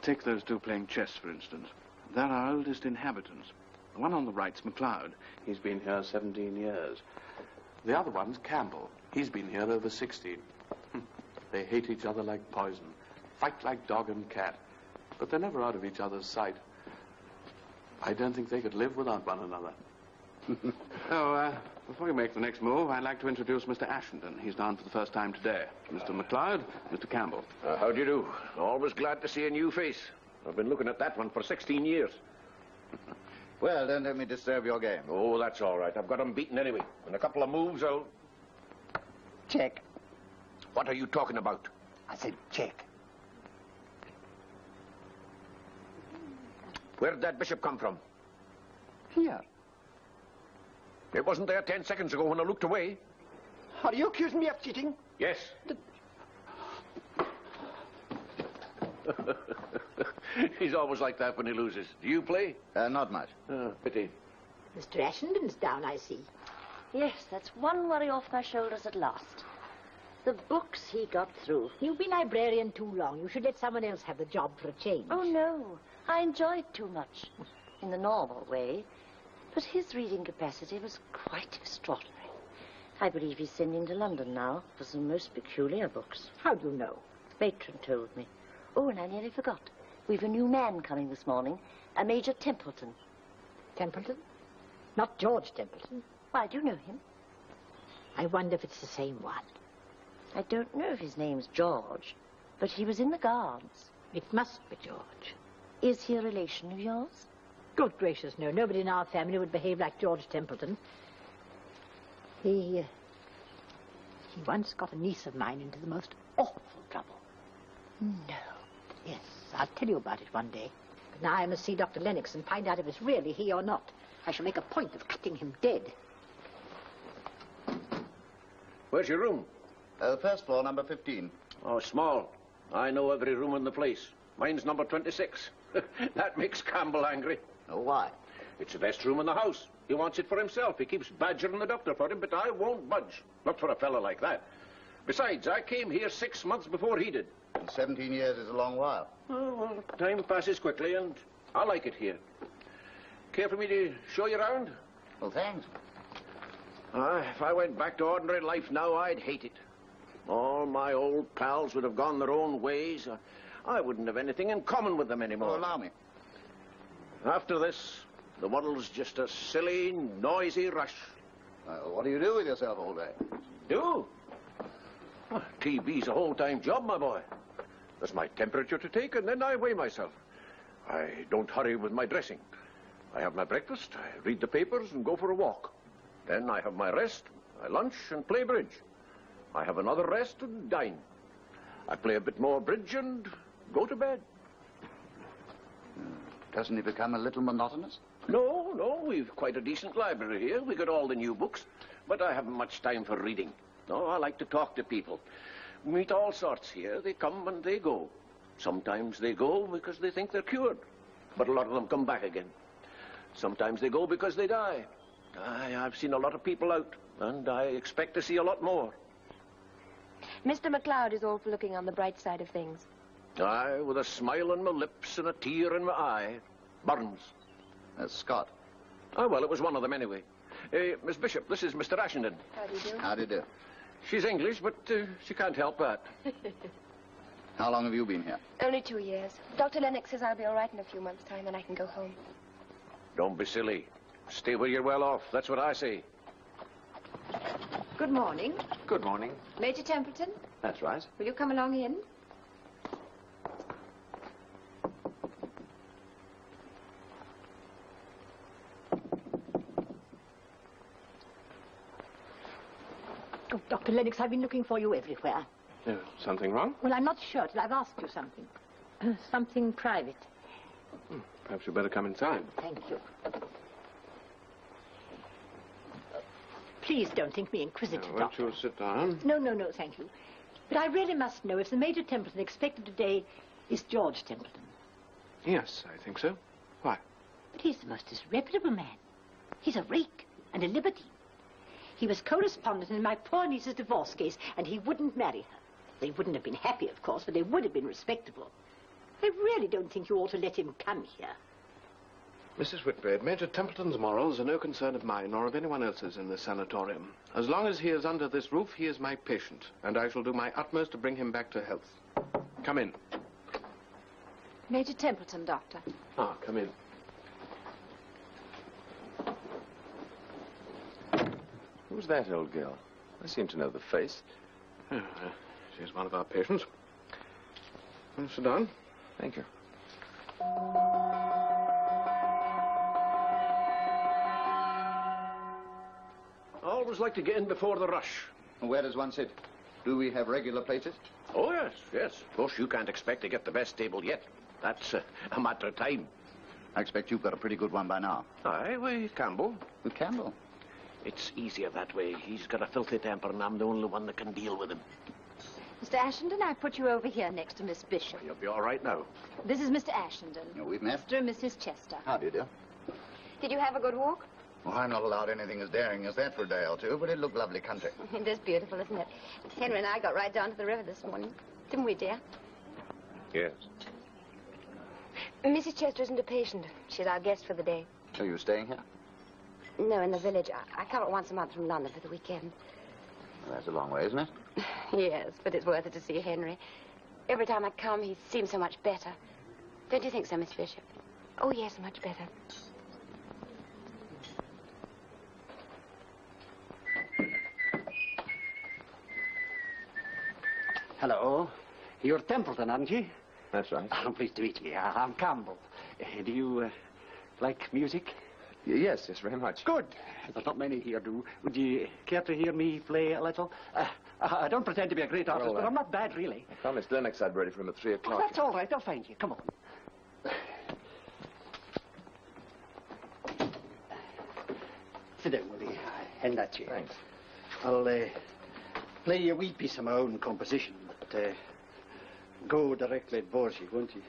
Take those two playing chess, for instance. They're our oldest inhabitants. The one on the right's MacLeod. He's been here 17 years. The other one's Campbell. He's been here over 16. They hate each other like poison. Fight like dog and cat. But they're never out of each other's sight. I don't think they could live without one another. Before you make the next move, I'd like to introduce Mr. Ashenden. He's down for the first time today. Mr. MacLeod, Mr. Campbell. How do you do? Always glad to see a new face. I've been looking at that one for 16 years. Well, don't let me disturb your game. Oh, that's all right. I've got him beaten anyway. In a couple of moves, I'll... Check. What are you talking about? I said check. Where did that bishop come from? Here. It wasn't there 10 seconds ago when I looked away. Are you accusing me of cheating? Yes. He's always like that when he loses. Do you play? Not much. Pity. Mr. Ashenden's down, I see. Yes, that's one worry off my shoulders at last. The books he got through. You've been librarian too long. You should let someone else have the job for a change. Oh, no. I enjoyed too much. In the normal way. But his reading capacity was quite extraordinary. I believe he's sending to London now for some most peculiar books. How do you know? The matron told me. Oh, and I nearly forgot. We've a new man coming this morning, a Major Templeton. Templeton? Not George Templeton. Why, do you know him? I wonder if it's the same one. I don't know if his name's George, but he was in the Guards. It must be George. Is he a relation of yours? Good gracious, no. Nobody in our family would behave like George Templeton. He once got a niece of mine into the most awful trouble. No. Yes, I'll tell you about it one day. But now I must see Dr. Lennox and find out if it's really he or not. I shall make a point of cutting him dead. Where's your room? First floor, number 15. Oh, small. I know every room in the place. Mine's number 26. That makes Campbell angry. Oh, why? It's the best room in the house. He wants it for himself. He keeps badgering the doctor for him, but I won't budge. Not for a fella like that. Besides, I came here 6 months before he did. And 17 years is a long while. Oh, well, time passes quickly, and I like it here. Care for me to show you around? Well, thanks. If I went back to ordinary life now, I'd hate it. All my old pals would have gone their own ways. I wouldn't have anything in common with them anymore. Oh, allow me. After this, the world's just a silly, noisy rush. What do you do with yourself all day? Do? TB's a whole-time job, my boy. There's my temperature to take, and then I weigh myself. I don't hurry with my dressing. I have my breakfast, I read the papers, and go for a walk. Then I have my rest, I lunch and play bridge. I have another rest and dine. I play a bit more bridge and go to bed. Doesn't it become a little monotonous? No, we've quite a decent library here. We got all the new books, but I haven't much time for reading. No, I like to talk to people. meet all sorts here. They come and they go. Sometimes they go because they think they're cured, but a lot of them come back again. Sometimes they go because they die. I've seen a lot of people out, and I expect to see a lot more. Mr. MacLeod is all for looking on the bright side of things. Aye, with a smile on my lips and a tear in my eye. Burns. That's Scott. Oh, well, it was one of them anyway. Miss Bishop, this is Mr. Ashenden. How do you do? How do you do? She's English, but she can't help that. How long have you been here? Only 2 years. Dr. Lennox says I'll be all right in a few months' time and I can go home. Don't be silly. Stay where you're well off. That's what I say. Good morning. Good morning. Major Templeton, That's right. will you come along in? Oh, Dr. Lennox, I've been looking for you everywhere. Something wrong? Well, I'm not sure till I've asked you something. Something private. Perhaps you'd better come inside. Thank you. Please don't think me inquisitive, Won't Doctor. you sit down? No, thank you. But I really must know if the Major Templeton expected today is George Templeton. Yes, I think so. Why? But he's the most disreputable man. He's a rake and a libertine. He was correspondent in my poor niece's divorce case, and he wouldn't marry her. They wouldn't have been happy, of course, but they would have been respectable. I really don't think you ought to let him come here. Mrs. Whitbread, Major Templeton's morals are no concern of mine or of anyone else's in this sanatorium. As long as he is under this roof, he is my patient, and I shall do my utmost to bring him back to health. Come in. Major Templeton, Doctor. Ah, come in. Who's that old girl? I seem to know the face. She's one of our patients. Well, sit down. Thank you. I always like to get in before the rush. Where does one sit? Do we have regular places? Oh, yes. Of course, you can't expect to get the best table yet. That's a matter of time. I expect you've got a pretty good one by now. Aye, with Campbell. With Campbell? It's easier that way. He's got a filthy temper, and I'm the only one that can deal with him. Mr. Ashenden, I put you over here next to Miss Bishop. You'll be all right now. This is Mr. Ashenden. We've met. Mr. and Mrs. Chester. How do you do? Did you have a good walk? Well, I'm not allowed anything as daring as that for a day or two, but it looked lovely country. It is beautiful, isn't it? Henry and I got right down to the river this morning. Didn't we, dear? Yes. Mrs. Chester isn't a patient. She's our guest for the day. So you're staying here? No, in the village. I come up once a month from London for the weekend. Well, that's a long way, isn't it? Yes, but it's worth it to see Henry. Every time I come, he seems so much better. Don't you think so, Miss Bishop? Oh, yes, much better. Hello. You're Templeton, aren't you? That's right. I'm pleased to meet you. I'm Campbell. Do you like music? Yes, very much. Good. There's not many here do. Would you care to hear me play a little? I don't pretend to be a great artist, but I'm not bad, really. I promised Lennox I'd be ready for him at 3 o'clock. Oh, that's all right. I'll find you. Come on. Sit down, will you? In that chair. Thanks. I'll play you a wee piece of my own composition, but go directly at Verger, won't you?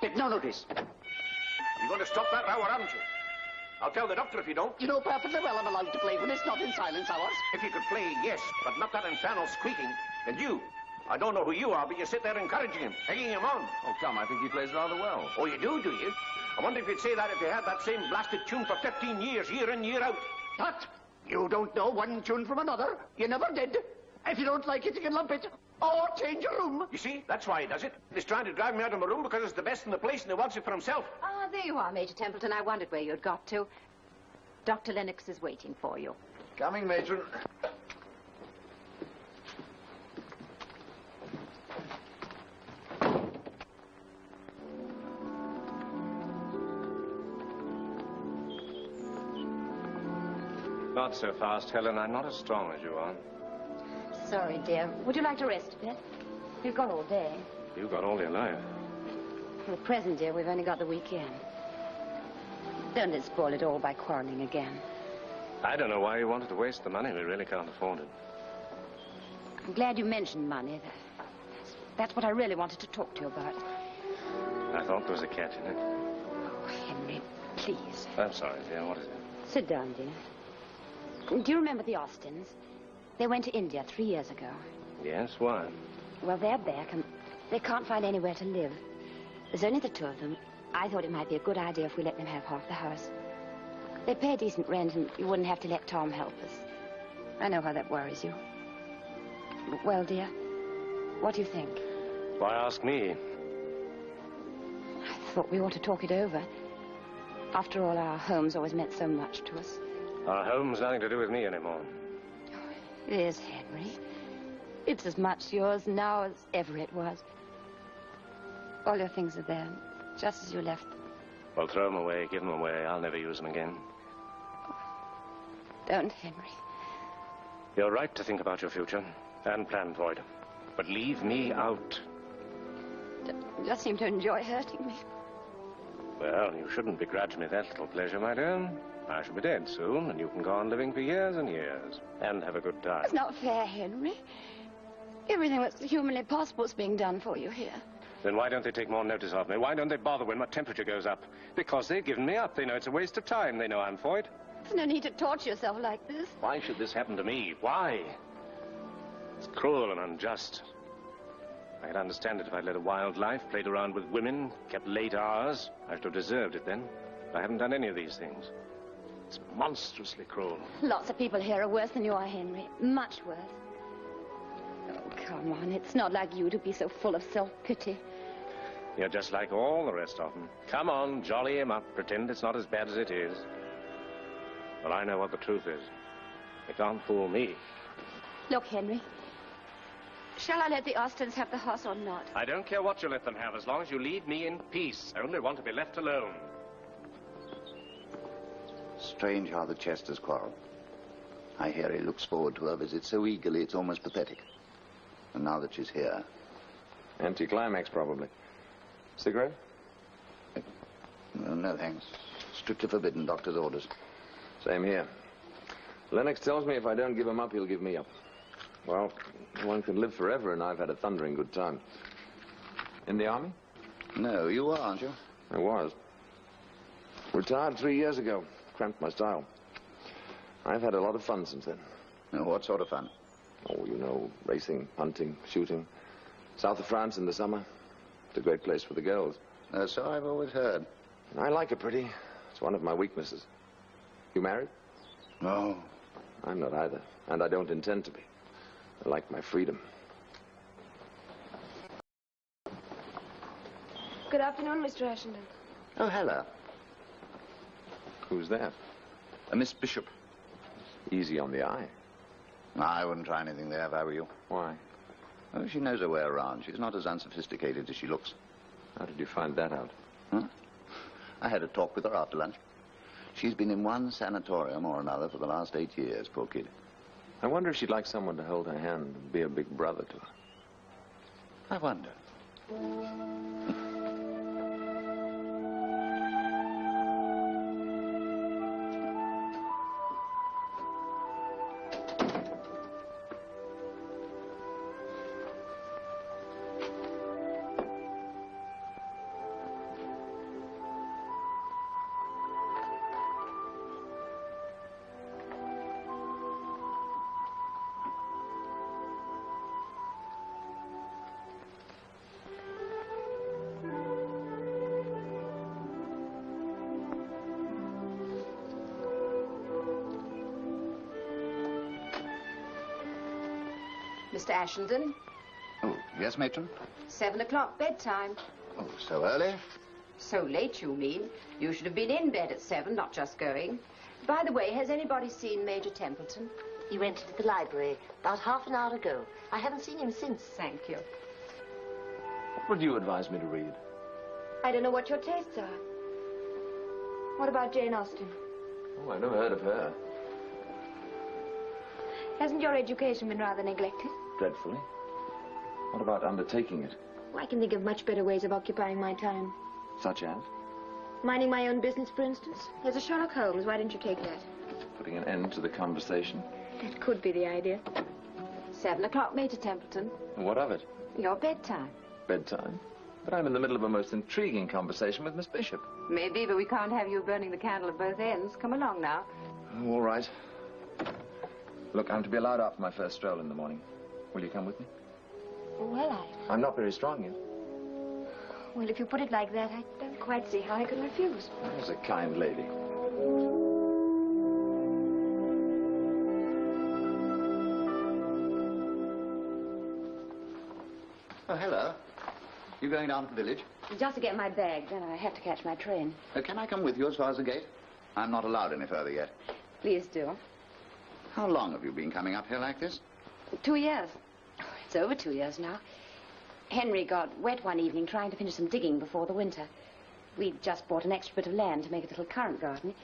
Take no notice. You're going to stop that row, aren't you? I'll tell the doctor if you don't. You know perfectly well I'm allowed to play when it's not in silence hours. If you could play, yes, but not that infernal squeaking. And you, I don't know who you are, but you sit there encouraging him, egging him on. Oh, come, I think he plays rather well. Oh, you do you? I wonder if you'd say that if you had that same blasted tune for 15 years, year in, year out. What? You don't know one tune from another? You never did. If you don't like it, you can lump it. Or change your room. You see, that's why he does it. He's trying to drive me out of my room because it's the best in the place and he wants it for himself. Ah, there you are, Major Templeton. I wondered where you'd got to. Dr. Lennox is waiting for you. Coming, matron. Not so fast, Helen. I'm not as strong as you are. Sorry, dear. Would you like to rest a bit? We've got all day. You've got all your life. For the present, dear, we've only got the weekend. Don't let's spoil it all by quarreling again. I don't know why you wanted to waste the money. We really can't afford it. I'm glad you mentioned money. That's what I really wanted to talk to you about. I thought there was a catch in it. Oh, Henry, please. I'm sorry, dear. What is it? Sit down, dear. Do you remember the Austins? They went to India 3 years ago. Yes, why? Well, they're back, and they can't find anywhere to live. There's only the two of them. I thought it might be a good idea if we let them have half the house. They pay decent rent, and you wouldn't have to let Tom help us. I know how that worries you. Well, dear, what do you think? Why ask me? I thought we ought to talk it over. After all, our home's always meant so much to us. Our home's nothing to do with me anymore. It is, Henry. It's as much yours now as ever it was. All your things are there, just as you left them. Well, throw them away, give them away. I'll never use them again. Don't, Henry. You're right to think about your future and plan for it. But leave me out. You just seem to enjoy hurting me. Well, you shouldn't begrudge me that little pleasure, my dear. I shall be dead soon, and you can go on living for years and years and have a good time. It's not fair, Henry. Everything that's humanly possible is being done for you here. Then why don't they take more notice of me? Why don't they bother when my temperature goes up? Because they've given me up. They know it's a waste of time. They know I'm for it. There's no need to torture yourself like this. Why should this happen to me? Why? It's cruel and unjust. I could understand it if I'd led a wild life, played around with women, kept late hours. I should have deserved it then. I haven't done any of these things. It's monstrously cruel. Lots of people here are worse than you are, Henry. Much worse. Oh, come on. It's not like you to be so full of self-pity. You're just like all the rest of them. Come on, jolly him up. Pretend it's not as bad as it is. Well, I know what the truth is. They can't fool me. Look, Henry. Shall I let the Austins have the house or not? I don't care what you let them have, as long as you leave me in peace. I only want to be left alone. Strange how the Chesters quarrel. I hear he looks forward to her visit so eagerly it's almost pathetic. And now that she's here... Anticlimax, probably. Cigarette? No, thanks. Strictly forbidden, doctor's orders. Same here. Lennox tells me if I don't give him up, he'll give me up. Well, one can live forever, and I've had a thundering good time. In the army? No, you are, aren't you? I was. Retired 3 years ago. Cramped my style. I've had a lot of fun since then. Now, what sort of fun? Oh, you know, racing, hunting, shooting. South of France in the summer. It's a great place for the girls. So I've always heard. And I like it pretty. It's one of my weaknesses. You married? No. I'm not either. And I don't intend to be. I like my freedom. Good afternoon, Mr. Ashenden. Oh, hello. Who's that? Miss Bishop. Easy on the eye. I wouldn't try anything there if I were you. Why? Oh, she knows her way around. She's not as unsophisticated as she looks. How did you find that out? Huh? I had a talk with her after lunch. She's been in one sanatorium or another for the last 8 years, poor kid. I wonder if she'd like someone to hold her hand and be a big brother to her. I wonder. Mr. Ashenden. Oh, yes, matron? 7 o'clock, bedtime. Oh, so early? So late, you mean. You should have been in bed at 7, not just going. By the way, has anybody seen Major Templeton? He went to the library about half an hour ago. I haven't seen him since. Thank you. What would you advise me to read? I don't know what your tastes are. What about Jane Austen? Oh, I've never heard of her. Hasn't your education been rather neglected? Dreadfully. What about undertaking it? Well, I can think of much better ways of occupying my time. Such as? Minding my own business, for instance. There's a Sherlock Holmes. Why don't you take that? Putting an end to the conversation? That could be the idea. 7 o'clock, Major Templeton. And what of it? Your bedtime. Bedtime? But I'm in the middle of a most intriguing conversation with Miss Bishop. Maybe, but we can't have you burning the candle at both ends. Come along now. Oh, all right. Look, I'm to be allowed out for my first stroll in the morning. Will you come with me? Well, I'm not very strong yet. Well, if you put it like that, I don't quite see how I could refuse. There's a kind lady. Oh, hello. You going down to the village? Just to get my bag, then I have to catch my train. Can I come with you as far as the gate? I'm not allowed any further yet. Please do. How long have you been coming up here like this? 2 years. It's over 2 years now. Henry got wet one evening trying to finish some digging before the winter. We'd just bought an extra bit of land to make a little currant garden.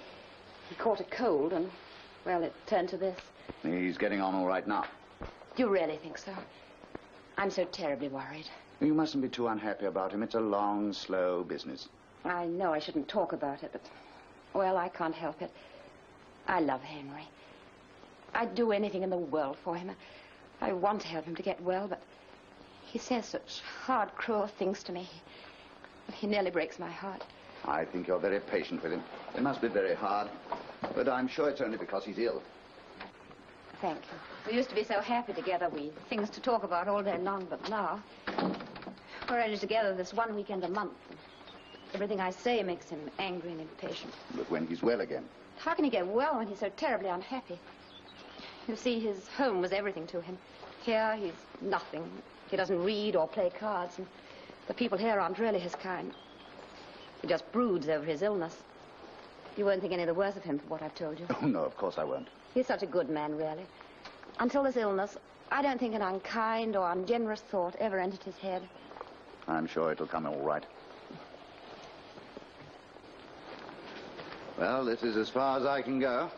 He caught a cold and, well, it turned to this. He's getting on all right now. Do you really think so? I'm so terribly worried. You mustn't be too unhappy about him. It's a long, slow business. I know I shouldn't talk about it, but, well, I can't help it. I love Henry. I'd do anything in the world for him. I want to help him to get well, but he says such hard, cruel things to me. He nearly breaks my heart. I think you're very patient with him. It must be very hard. But I'm sure it's only because he's ill. Thank you. We used to be so happy together. We had things to talk about all day long, but now we're only together this one weekend a month. Everything I say makes him angry and impatient. But when he's well again? How can he get well when he's so terribly unhappy? You see, his home was everything to him. Here, he's nothing. He doesn't read or play cards, and the people here aren't really his kind. He just broods over his illness. You won't think any the worse of him for what I've told you. Oh, no, of course I won't. He's such a good man, really. Until this illness, I don't think an unkind or ungenerous thought ever entered his head. I'm sure it'll come all right. Well, this is as far as I can go.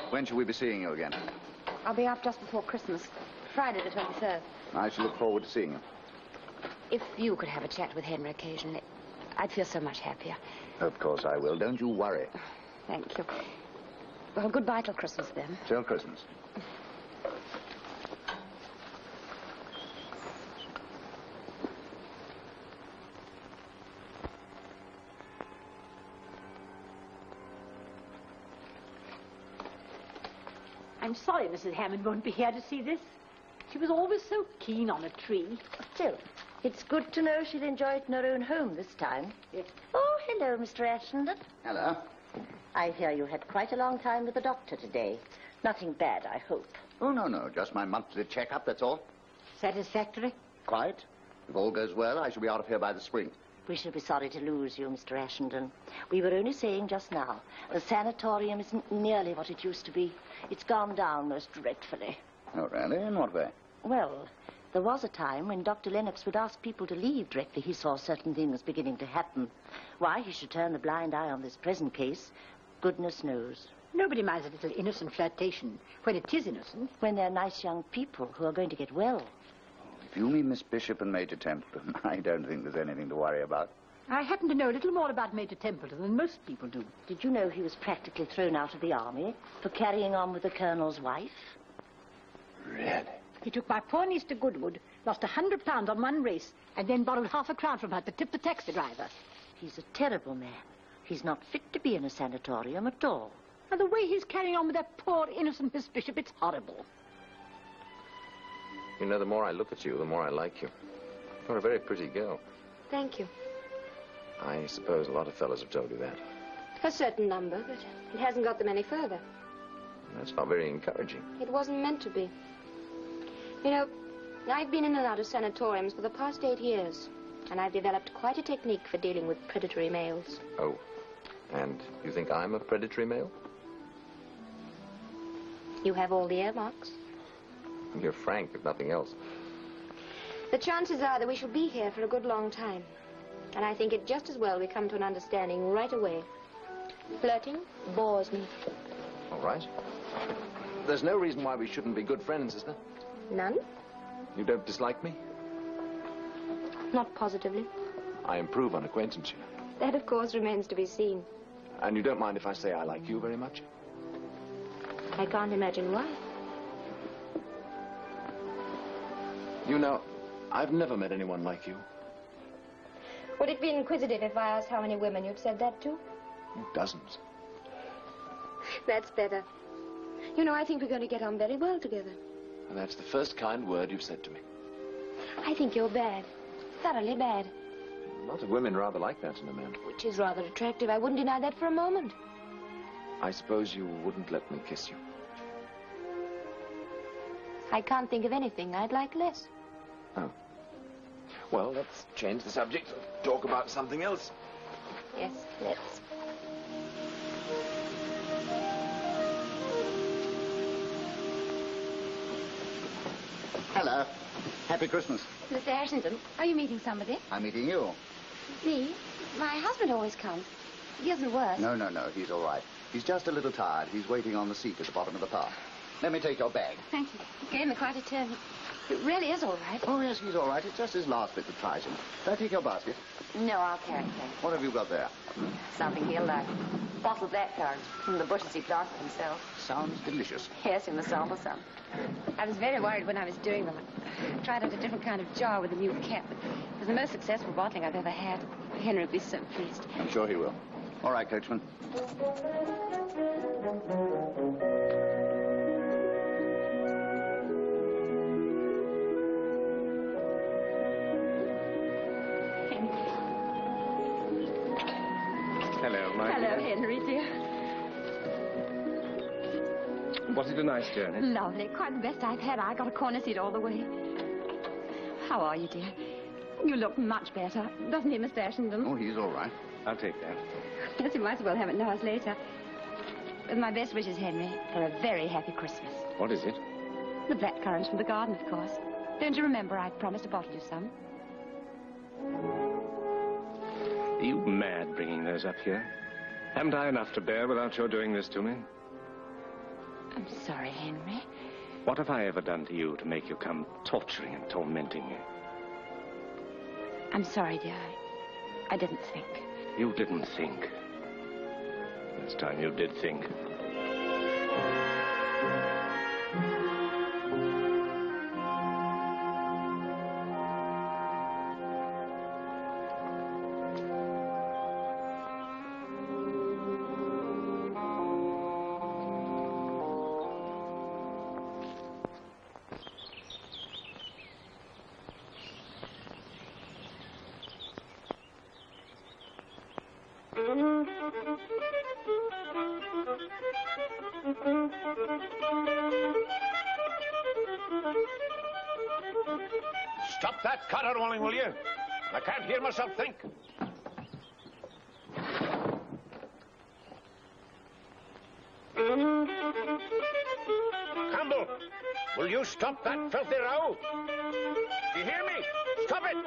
When shall we be seeing you again? I'll be up just before Christmas, Friday the 23rd. I shall look forward to seeing you. If you could have a chat with Henry occasionally, I'd feel so much happier. Of course I will. Don't you worry. Thank you. Well, goodbye till Christmas, then. Till Christmas. I'm sorry Mrs. Hammond won't be here to see this. She was always so keen on a tree. Still, it's good to know she'll enjoy it in her own home this time. Yes. Oh, hello, Mr. Ashenden. Hello. I hear you had quite a long time with the doctor today. Nothing bad, I hope. Oh, no. Just my monthly checkup, that's all. Satisfactory? Quite. If all goes well, I shall be out of here by the spring. We shall be sorry to lose you, Mr. Ashenden. We were only saying just now, the sanatorium isn't nearly what it used to be. It's gone down most dreadfully. Oh, really? In what way? Well, there was a time when Dr. Lennox would ask people to leave directly he saw certain things beginning to happen. Why he should turn the blind eye on this present case, goodness knows. Nobody minds a little innocent flirtation when it is innocent. When they're nice young people who are going to get well. If you mean Miss Bishop and Major Templeton, I don't think there's anything to worry about. I happen to know a little more about Major Templeton than most people do. Did you know he was practically thrown out of the army for carrying on with the colonel's wife? Really? He took my poor niece to Goodwood, lost £100 on one race, and then borrowed £50 from her to tip the taxi driver. He's a terrible man. He's not fit to be in a sanatorium at all. And the way he's carrying on with that poor, innocent Miss Bishop, it's horrible. You know, the more I look at you, the more I like you. You're a very pretty girl. Thank you. I suppose a lot of fellows have told you that. A certain number, but it hasn't got them any further. That's not very encouraging. It wasn't meant to be. You know, I've been in and out of sanatoriums for the past 8 years, and I've developed quite a technique for dealing with predatory males. Oh, and you think I'm a predatory male? You have all the earmarks. You're frank, if nothing else. The chances are that we shall be here for a good long time. And I think it just as well we come to an understanding right away. Flirting bores me. All right. There's no reason why we shouldn't be good friends, is there? None? You don't dislike me? Not positively. I improve on acquaintanceship. That, of course, remains to be seen. And you don't mind if I say I like you very much? I can't imagine why. You know, I've never met anyone like you. Would it be inquisitive if I asked how many women you've said that to? Dozens. That's better. You know, I think we're going to get on very well together. And that's the first kind word you've said to me. I think you're bad. Thoroughly bad. A lot of women rather like that in a man. Which is rather attractive. I wouldn't deny that for a moment. I suppose you wouldn't let me kiss you. I can't think of anything I'd like less. Oh. Well, let's change the subject. Talk about something else. Yes, let's. Hello. Happy Christmas. Mr. Ashington, are you meeting somebody? I'm meeting you. Me? My husband always comes. He isn't worse. No, he's all right. He's just a little tired. He's waiting on the seat at the bottom of the park. Let me take your bag. Thank you. He gave me quite a turn. It really is all right. Oh, yes, he's all right. It's just his last bit that tries him. Can I take your basket? No, I'll carry it. Thank What have you got there? you. Something he'll like. Bottled blackcurrant from the bushes he planted himself. Sounds delicious. Yes, in the sample some. I was very worried when I was doing them. I tried out a different kind of jar with a new cap. It was the most successful bottling I've ever had. Henry would be so pleased. I'm sure he will. All right, coachman. Hello, my Hello, dear. Henry, dear. Was it a nice journey? Lovely. Quite the best I've had. I got a corner seat all the way. How are you, dear? You look much better. Doesn't he, Mr. Ashington? Oh, he's all right. I'll take that. Yes, you might as well have it now as later. With my best wishes, Henry, for a very happy Christmas. What is it? The blackcurrants from the garden, of course. Don't you remember I promised to bottle you some? Are you mad bringing those up here? Haven't I enough to bear without your doing this to me? I'm sorry, Henry. What have I ever done to you to make you come torturing and tormenting me? I'm sorry, dear. I didn't think. You didn't think. This time you did think. Stop that caterwauling, will you? I can't hear myself think. Campbell, will you stop that filthy row? Do you hear me? Stop it!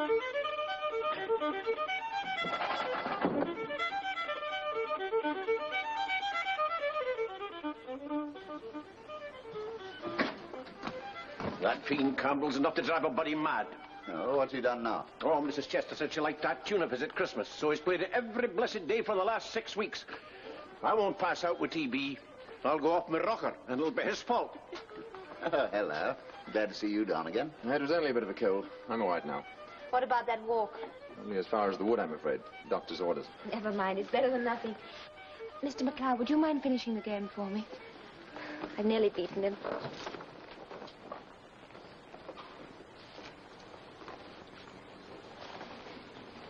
That fiend Campbell's enough to drive a buddy mad. Oh, what's he done now? Oh, Mrs. Chester said she liked that tune of his at Christmas, so he's played it every blessed day for the last 6 weeks. I won't pass out with TB. I'll go off my rocker, and it'll be his fault. Hello. Glad to see you down again. It was only a bit of a cold. I'm all right now. What about that walk? Only as far as the wood, I'm afraid. Doctor's orders. Never mind. It's better than nothing. Mr. McLeod, would you mind finishing the game for me? I've nearly beaten him.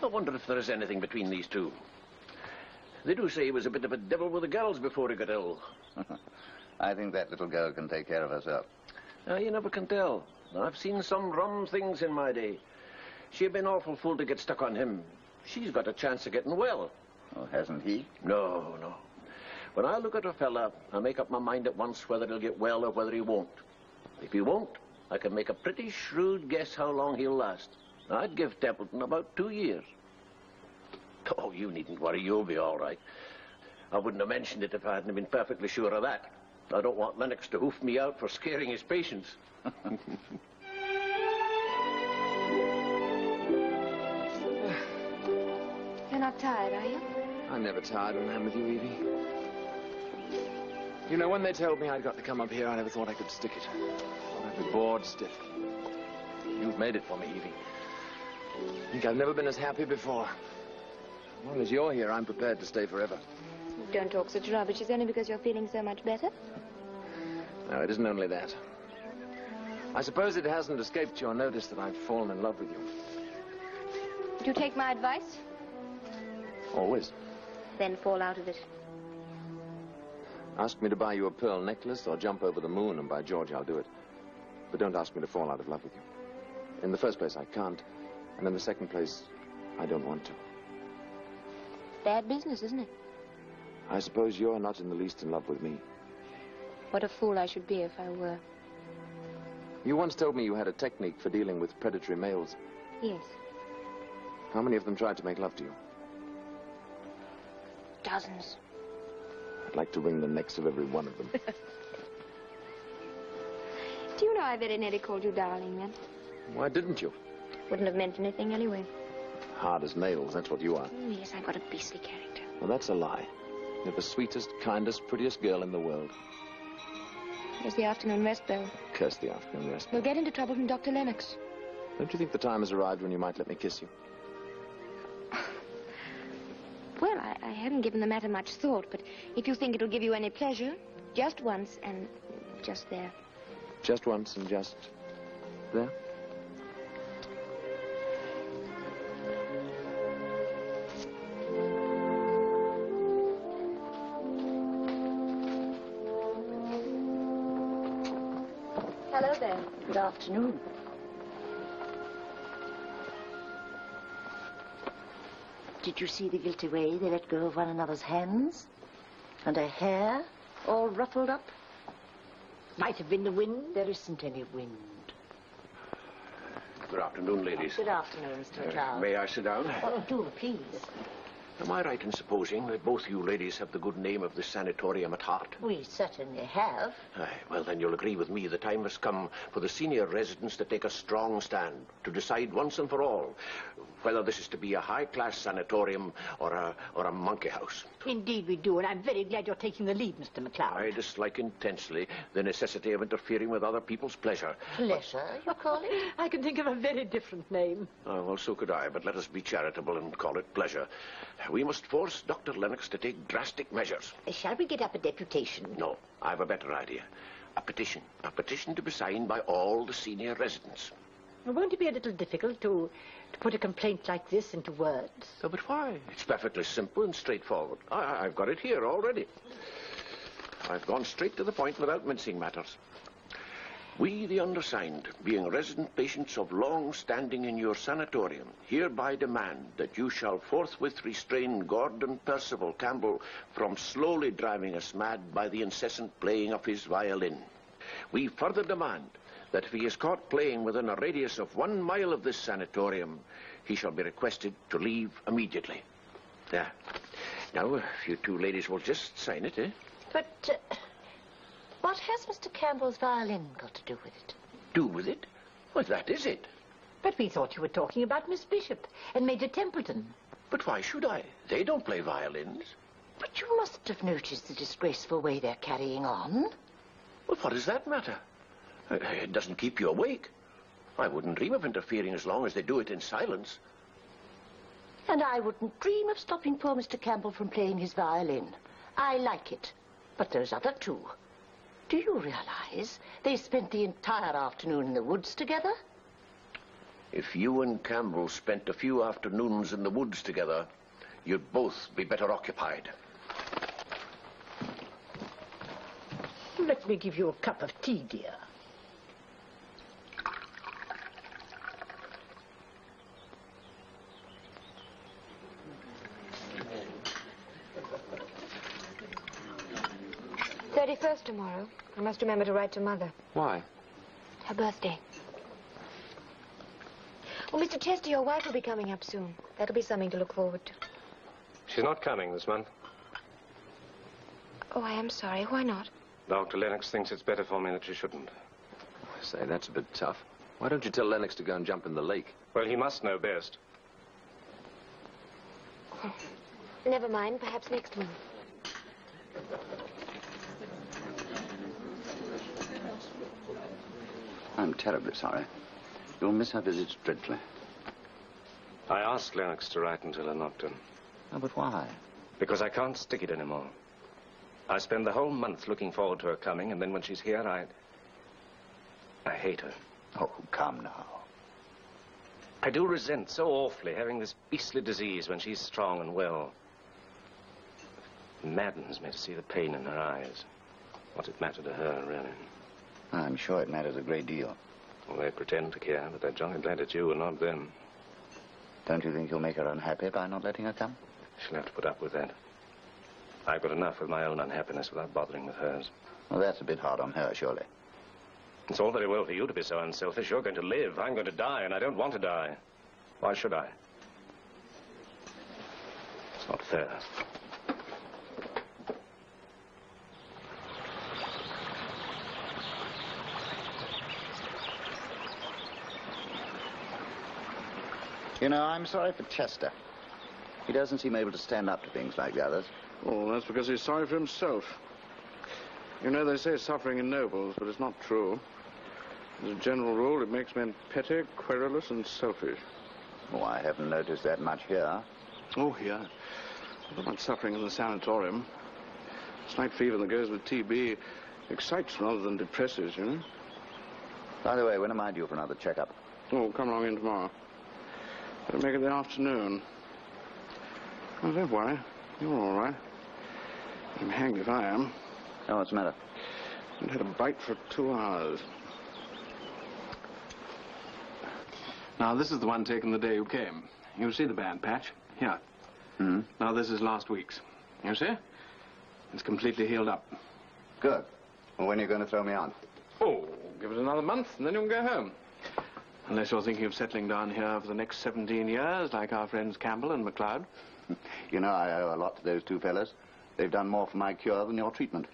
I wonder if there is anything between these two. They do say he was a bit of a devil with the girls before he got ill. I think that little girl can take care of herself. You never can tell. I've seen some rum things in my day. She'd been awful fool to get stuck on him. She's got a chance of getting well. Oh, hasn't he? No. When I look at a fella, I make up my mind at once whether he'll get well or whether he won't. If he won't, I can make a pretty shrewd guess how long he'll last. I'd give Templeton about 2 years. Oh, you needn't worry. You'll be all right. I wouldn't have mentioned it if I hadn't been perfectly sure of that. I don't want Lennox to hoof me out for scaring his patients. You're not tired, are you? I'm never tired when I'm with you, Evie. You know, when they told me I'd got to come up here, I never thought I could stick it. I'd be bored stiff. You've made it for me, Evie. I think I've never been as happy before. As long as you're here, I'm prepared to stay forever. Don't talk such rubbish. It's only because you're feeling so much better. No, it isn't only that. I suppose it hasn't escaped your notice that I've fallen in love with you. Do you take my advice? Always. Then fall out of it. Ask me to buy you a pearl necklace or jump over the moon, and by George, I'll do it. But don't ask me to fall out of love with you. In the first place, I can't. And in the second place, I don't want to. Bad business, isn't it? I suppose you're not in the least in love with me. What a fool I should be if I were. You once told me you had a technique for dealing with predatory males. Yes. How many of them tried to make love to you? Dozens. I'd like to wring the necks of every one of them. Do you know I very nearly called you darling then? Why didn't you? Wouldn't have meant anything anyway. Hard as nails, that's what you are. Oh, yes, I've got a beastly character. Well, that's a lie. You're the sweetest, kindest, prettiest girl in the world. There's the afternoon rest bell. Curse the afternoon rest. We'll get into trouble from Dr. Lennox. Don't you think the time has arrived when you might let me kiss you? Well, I haven't given the matter much thought, but if you think it'll give you any pleasure, just once and just there. Just once and just there? Hello there. Good afternoon. Did you see the guilty way they let go of one another's hands? And her hair all ruffled up? Might have been the wind. There isn't any wind. Good afternoon, ladies. Good afternoon, Mr. McLeod. May I sit down? Oh, do, please. Am I right in supposing that both you ladies have the good name of the sanatorium at heart? We certainly have. Aye, well, then you'll agree with me the time has come for the senior residents to take a strong stand, to decide once and for all whether this is to be a high-class sanatorium or a monkey house. Indeed we do, and I'm very glad you're taking the lead, Mr. McLeod. I dislike intensely the necessity of interfering with other people's pleasure. Pleasure, you call it? I can think of a very different name. Oh, well, so could I, but let us be charitable and call it pleasure. We must force Dr. Lennox to take drastic measures. Shall we get up a deputation? No, I have a better idea. A petition. A petition to be signed by all the senior residents. Well, won't it be a little difficult to put a complaint like this into words? Oh, but why? It's perfectly simple and straightforward. I've got it here already. I've gone straight to the point without mincing matters. We, the undersigned, being resident patients of long standing in your sanatorium, hereby demand that you shall forthwith restrain Gordon Percival Campbell from slowly driving us mad by the incessant playing of his violin. We further demand that if he is caught playing within a radius of 1 mile of this sanatorium, he shall be requested to leave immediately. There. Now, if you two ladies will just sign it, eh? But, what has Mr. Campbell's violin got to do with it? Do with it? Well, that is it. But we thought you were talking about Miss Bishop and Major Templeton. But why should I? They don't play violins. But you must have noticed the disgraceful way they're carrying on. Well, what does that matter? It doesn't keep you awake. I wouldn't dream of interfering as long as they do it in silence. And I wouldn't dream of stopping poor Mr. Campbell from playing his violin. I like it. But those other two, do you realize they spent the entire afternoon in the woods together? If you and Campbell spent a few afternoons in the woods together, you'd both be better occupied. Let me give you a cup of tea, dear. 21st tomorrow. I must remember to write to Mother. Why? Her birthday. Well, Mr. Chester, your wife will be coming up soon. That'll be something to look forward to. She's not coming this month. Oh, I am sorry. Why not? Dr. Lennox thinks it's better for me that she shouldn't. Say, that's a bit tough. Why don't you tell Lennox to go and jump in the lake? Well, he must know best. Oh, never mind. Perhaps next month. I'm terribly sorry. You'll miss her visits dreadfully. I asked Lennox to write until her nocturne. Oh, but why? Because I can't stick it anymore. I spend the whole month looking forward to her coming, and then when she's here, I hate her. Oh, come now. I do resent so awfully having this beastly disease when she's strong and well. It maddens me to see the pain in her eyes. What's it matter to her, really? I'm sure it matters a great deal. Well, they pretend to care, but they're jolly glad it's you and not them. Don't you think you'll make her unhappy by not letting her come? She'll have to put up with that. I've got enough with my own unhappiness without bothering with hers. Well, that's a bit hard on her, surely. It's all very well for you to be so unselfish. You're going to live. I'm going to die, and I don't want to die. Why should I? It's not fair. You know, I'm sorry for Chester. He doesn't seem able to stand up to things like the others. Oh, that's because he's sorry for himself. You know, they say suffering ennobles, but it's not true. As a general rule, it makes men petty, querulous, and selfish. Oh, I haven't noticed that much here. Oh, here. Not much suffering in the sanatorium. Slight fever that goes with TB excites rather than depresses, you know. By the way, when am I due for another checkup? Oh, come along in tomorrow. Better make it the afternoon. Oh, don't worry. You're all right. I'm hanged if I am. Oh, what's the matter? I've had a bite for 2 hours. Now, this is the one taken the day you came. You see the band patch? Here. Hmm? Now, this is last week's. You see? It's completely healed up. Good. Well, when are you going to throw me on? Oh, give it another month, and then you can go home. Unless you're thinking of settling down here for the next 17 years, like our friends Campbell and MacLeod. You know, I owe a lot to those two fellas. They've done more for my cure than your treatment.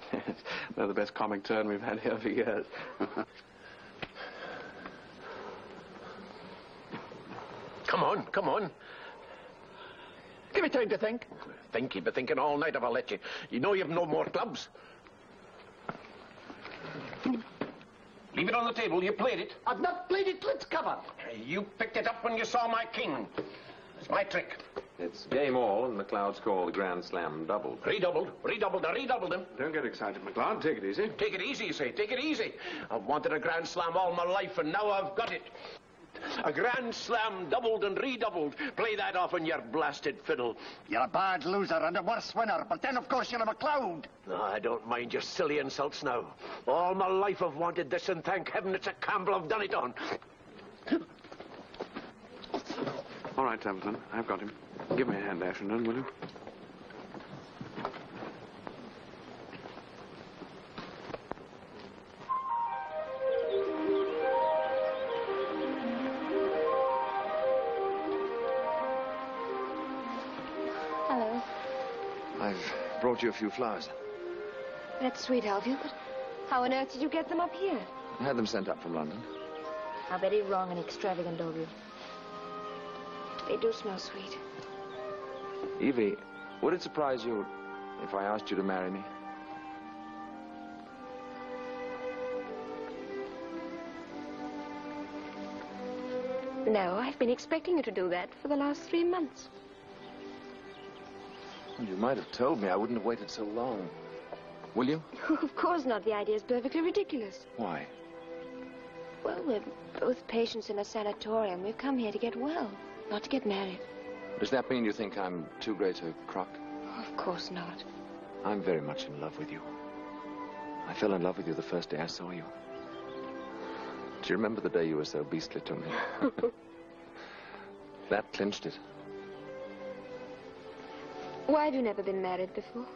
They're the best comic turn we've had here for years. Come on, come on. Give me time to think. Think? You've been thinking all night if I'll let you. You know you've no more clubs. Leave it on the table. You played it. I've not played it till it's covered. You picked it up when you saw my king. It's my trick. It's game all, and MacLeod's called the Grand Slam doubled. Redoubled. I redoubled him. Don't get excited, MacLeod. Take it easy. Take it easy, you say. Take it easy. I've wanted a Grand Slam all my life, and now I've got it. A Grand Slam doubled and redoubled. Play that off on your blasted fiddle. You're a bad loser and a worse winner, but then, of course, you'll have a cloud. No, I don't mind your silly insults now. All my life I've wanted this, and thank heaven it's a Campbell I've done it on. All right, Templeton. I've got him. Give me a hand, Ashenden, will you? Hello. I've brought you a few flowers. That's sweet of you, but how on earth did you get them up here? I had them sent up from London. How very wrong and extravagant of you. They do smell sweet. Evie, would it surprise you if I asked you to marry me? No, I've been expecting you to do that for the last 3 months. Well, you might have told me. I wouldn't have waited so long. Will you? Of course not. The idea is perfectly ridiculous. Why? Well, we're both patients in a sanatorium. We've come here to get well, not to get married. Does that mean you think I'm too great a crock? Of course not. I'm very much in love with you. I fell in love with you the first day I saw you. Do you remember the day you were so beastly to me? That clinched it. Why have you never been married before?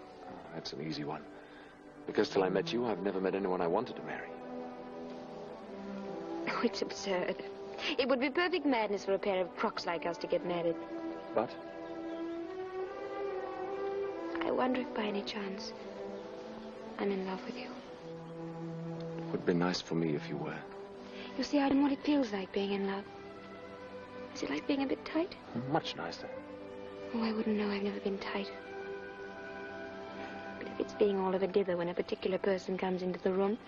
That's an easy one. Because till I met you, I've never met anyone I wanted to marry. Oh, it's absurd. It would be perfect madness for a pair of crooks like us to get married. But? I wonder if by any chance I'm in love with you. It would be nice for me if you were. You see, I don't know what it feels like being in love. Is it like being a bit tight? Much nicer. Oh, I wouldn't know. I've never been tight. But if it's being all of a dither when a particular person comes into the room,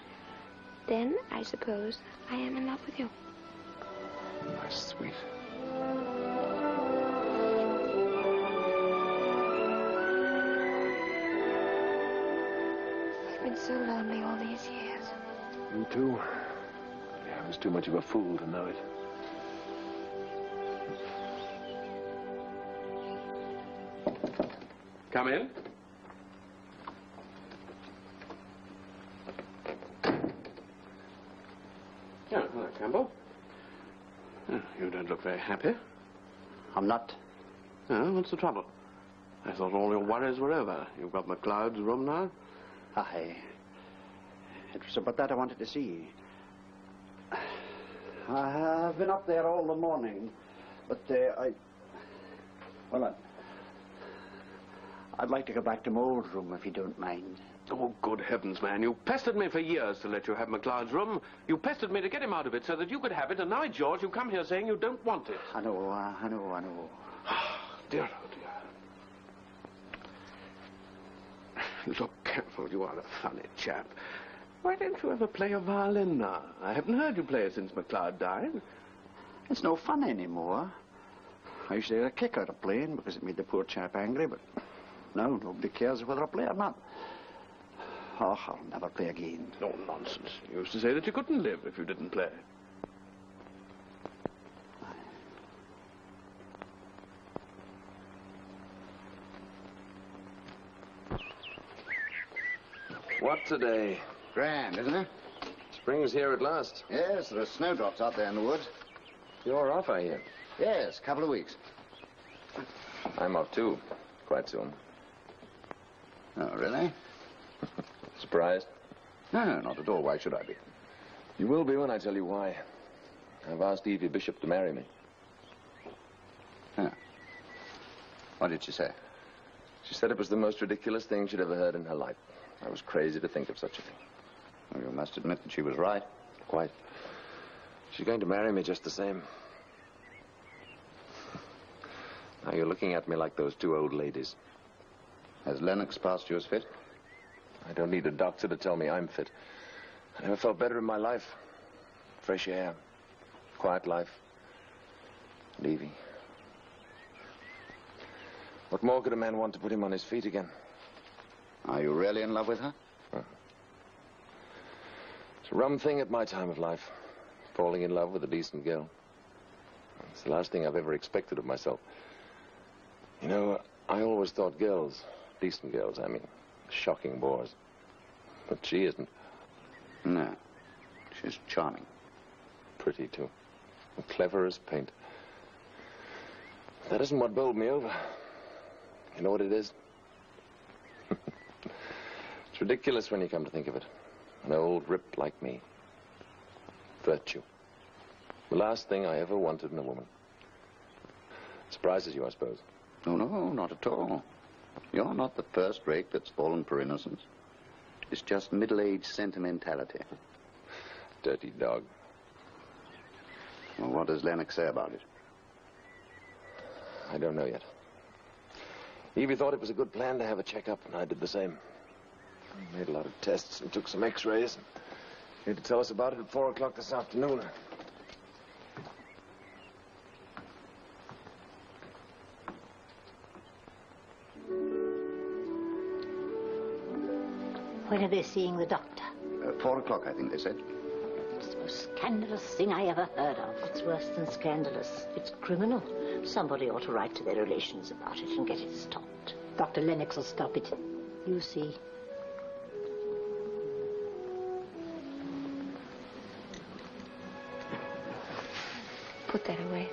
then I suppose I am in love with you. My sweet. I've been so lonely all these years. Me too. Yeah, I was too much of a fool to know it. Come in. Oh, hello, Campbell. Oh, you don't look very happy. I'm not. Oh, what's the trouble? I thought all your worries were over. You've got MacLeod's room now? Aye. It was about that I wanted to see. I've been up there all the morning, but I'd like to go back to my old room, if you don't mind. Oh, good heavens, man. You pestered me for years to let you have MacLeod's room. You pestered me to get him out of it so that you could have it, and now, George, you come here saying you don't want it. I know. Dear, oh, dear. Look, Campbell, you are a funny chap. Why don't you ever play a violin now? I haven't heard you play it since MacLeod died. It's no fun anymore. I used to get a kick out of playing because it made the poor chap angry, but now nobody cares whether I play or not. Oh, I'll never play again. No nonsense. You used to say that you couldn't live if you didn't play. What today? Grand, isn't it? Spring's here at last. Yes, there are snowdrops out there in the woods. You're off, I hear. Yes, a couple of weeks. I'm off, too. Quite soon. Oh, really? Surprised? No, not at all. Why should I be? You will be when I tell you why. I've asked Evie Bishop to marry me. Huh. What did she say? She said it was the most ridiculous thing she'd ever heard in her life. I was crazy to think of such a thing. Well, you must admit that she was right. Quite. She's going to marry me just the same. Now you're looking at me like those two old ladies. Has Lennox passed you as fit? I don't need a doctor to tell me I'm fit. I never felt better in my life. Fresh air, quiet life, and Evie. What more could a man want to put him on his feet again? Are you really in love with her? Huh. It's a rum thing at my time of life, falling in love with a decent girl. It's the last thing I've ever expected of myself. You know, I always thought girls, decent girls, I mean, shocking bores. But she isn't. No. She's charming. Pretty, too. And clever as paint. That isn't what bowled me over. You know what it is? It's ridiculous when you come to think of it. An old rip like me. Virtue. The last thing I ever wanted in a woman. Surprises you, I suppose. Oh, no, not at all. You're not the first rake that's fallen for innocence. It's just middle-aged sentimentality. Dirty dog. Well, what does Lennox say about it? I don't know yet. Evie thought it was a good plan to have a checkup, and I did the same. I made a lot of tests and took some x-rays. He had to tell us about it at 4 o'clock this afternoon. When are they seeing the doctor? 4 o'clock, I think they said. It's the most scandalous thing I ever heard of. It's worse than scandalous. It's criminal. Somebody ought to write to their relations about it and get it stopped. Dr. Lennox will stop it. You see. Put that away.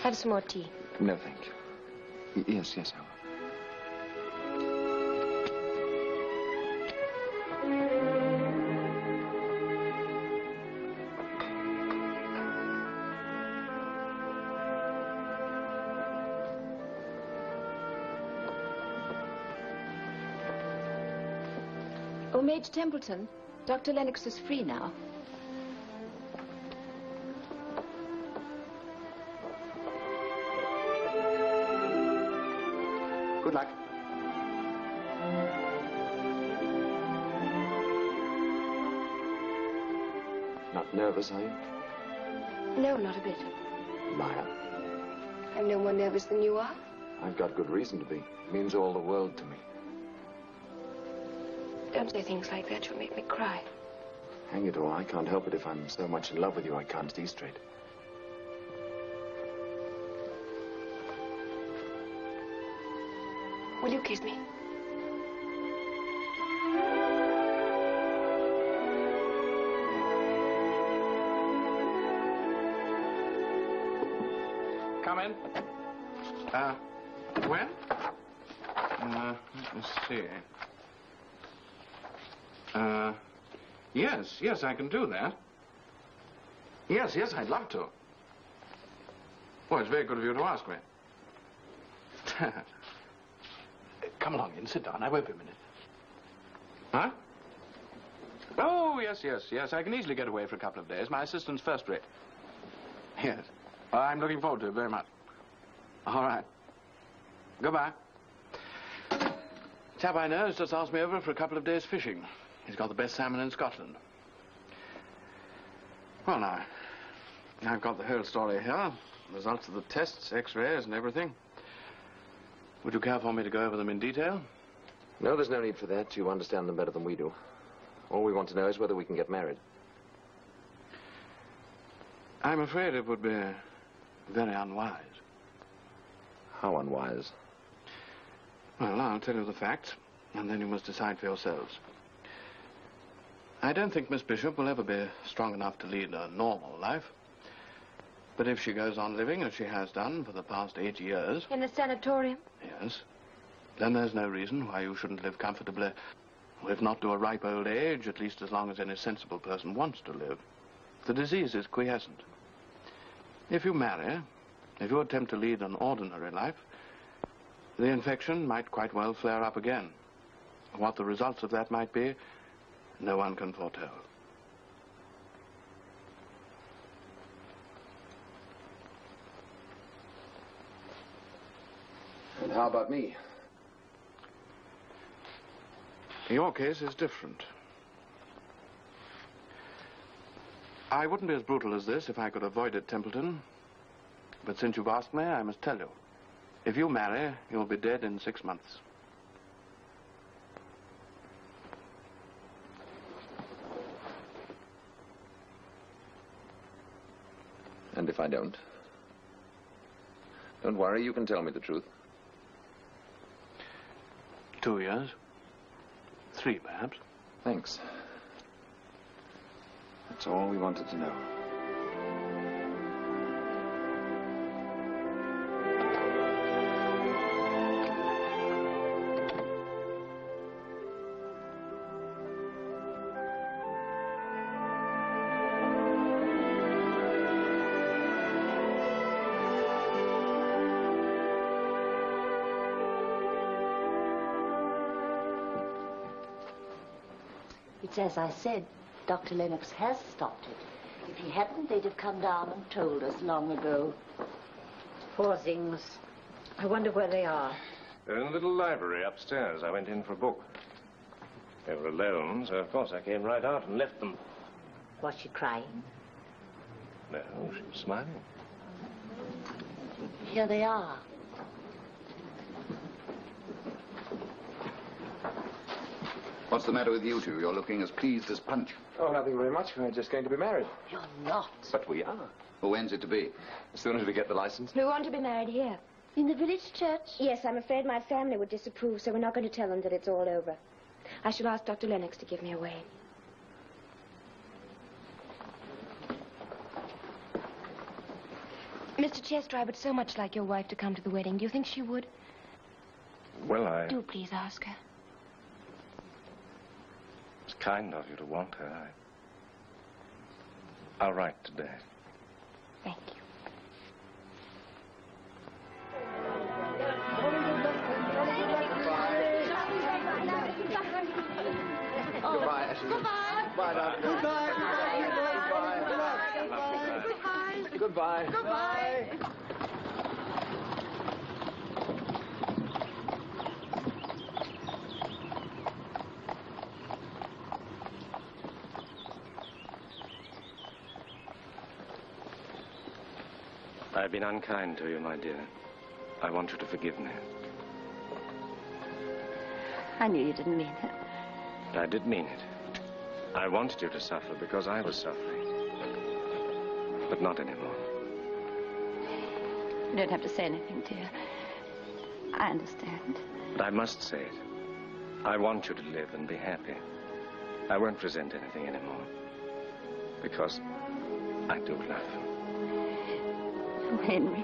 Have some more tea. No, thank you. Yes, I will. Oh, Major Templeton, Dr. Lennox is free now. Good luck. Not nervous, are you? No, not a bit. Liar. I'm no more nervous than you are. I've got good reason to be. It means all the world to me. Don't say things like that. You'll make me cry. Hang it all, I can't help it if I'm so much in love with you I can't see straight. Will you kiss me? Come in. When? Let me see. Yes, I can do that. Yes, I'd love to. Well, it's very good of you to ask me. Come along in, sit down. I won't be a minute. Huh? Oh, yes. I can easily get away for a couple of days. My assistant's first rate. Yes. I'm looking forward to it very much. All right. Goodbye. Chap I know has just asked me over for a couple of days fishing. He's got the best salmon in Scotland. Well, now, I've got the whole story here. Results of the tests, x-rays, and everything. Would you care for me to go over them in detail? No, there's no need for that. You understand them better than we do. All we want to know is whether we can get married. I'm afraid it would be very unwise. How unwise? Well, I'll tell you the facts, and then you must decide for yourselves. I don't think Miss Bishop will ever be strong enough to lead a normal life. But if she goes on living as she has done for the past 8 years... In the sanatorium? Yes. Then there's no reason why you shouldn't live comfortably. If not to a ripe old age, at least as long as any sensible person wants to live. The disease is quiescent. If you marry, if you attempt to lead an ordinary life, the infection might quite well flare up again. What the results of that might be, no one can foretell. And how about me? Your case is different. I wouldn't be as brutal as this if I could avoid it, Templeton. But since you've asked me, I must tell you. If you marry, you'll be dead in 6 months. And if I don't? Don't worry, you can tell me the truth. 2 years. 3, perhaps. Thanks. That's all we wanted to know. It's as I said, Dr. Lennox has stopped it. If he hadn't, they'd have come down and told us long ago. Poor things. I wonder where they are. They're in the little library upstairs. I went in for a book. They were alone, so of course I came right out and left them. Was she crying? No, she was smiling. Here they are. What's the matter with you two? You're looking as pleased as Punch. Oh, nothing very much. We're just going to be married. You're not. But we are. Well, when's it to be? As soon as we get the license. We want to be married here. In the village church? Yes, I'm afraid my family would disapprove, so we're not going to tell them that it's all over. I shall ask Dr. Lennox to give me away. Mr. Chester, I would so much like your wife to come to the wedding. Do you think she would? Well, Do please ask her. It's kind of you to want her. I'll write today. Thank you. Oh, Goodbye, Ashley. Goodbye. Goodbye, darling. Goodbye. Goodbye. Goodbye. Goodbye. I've been unkind to you, my dear. I want you to forgive me. I knew you didn't mean it. But I did mean it. I wanted you to suffer because I was suffering. But not anymore. You don't have to say anything, dear. I understand. But I must say it. I want you to live and be happy. I won't resent anything anymore. Because I do love you. Oh, Henry.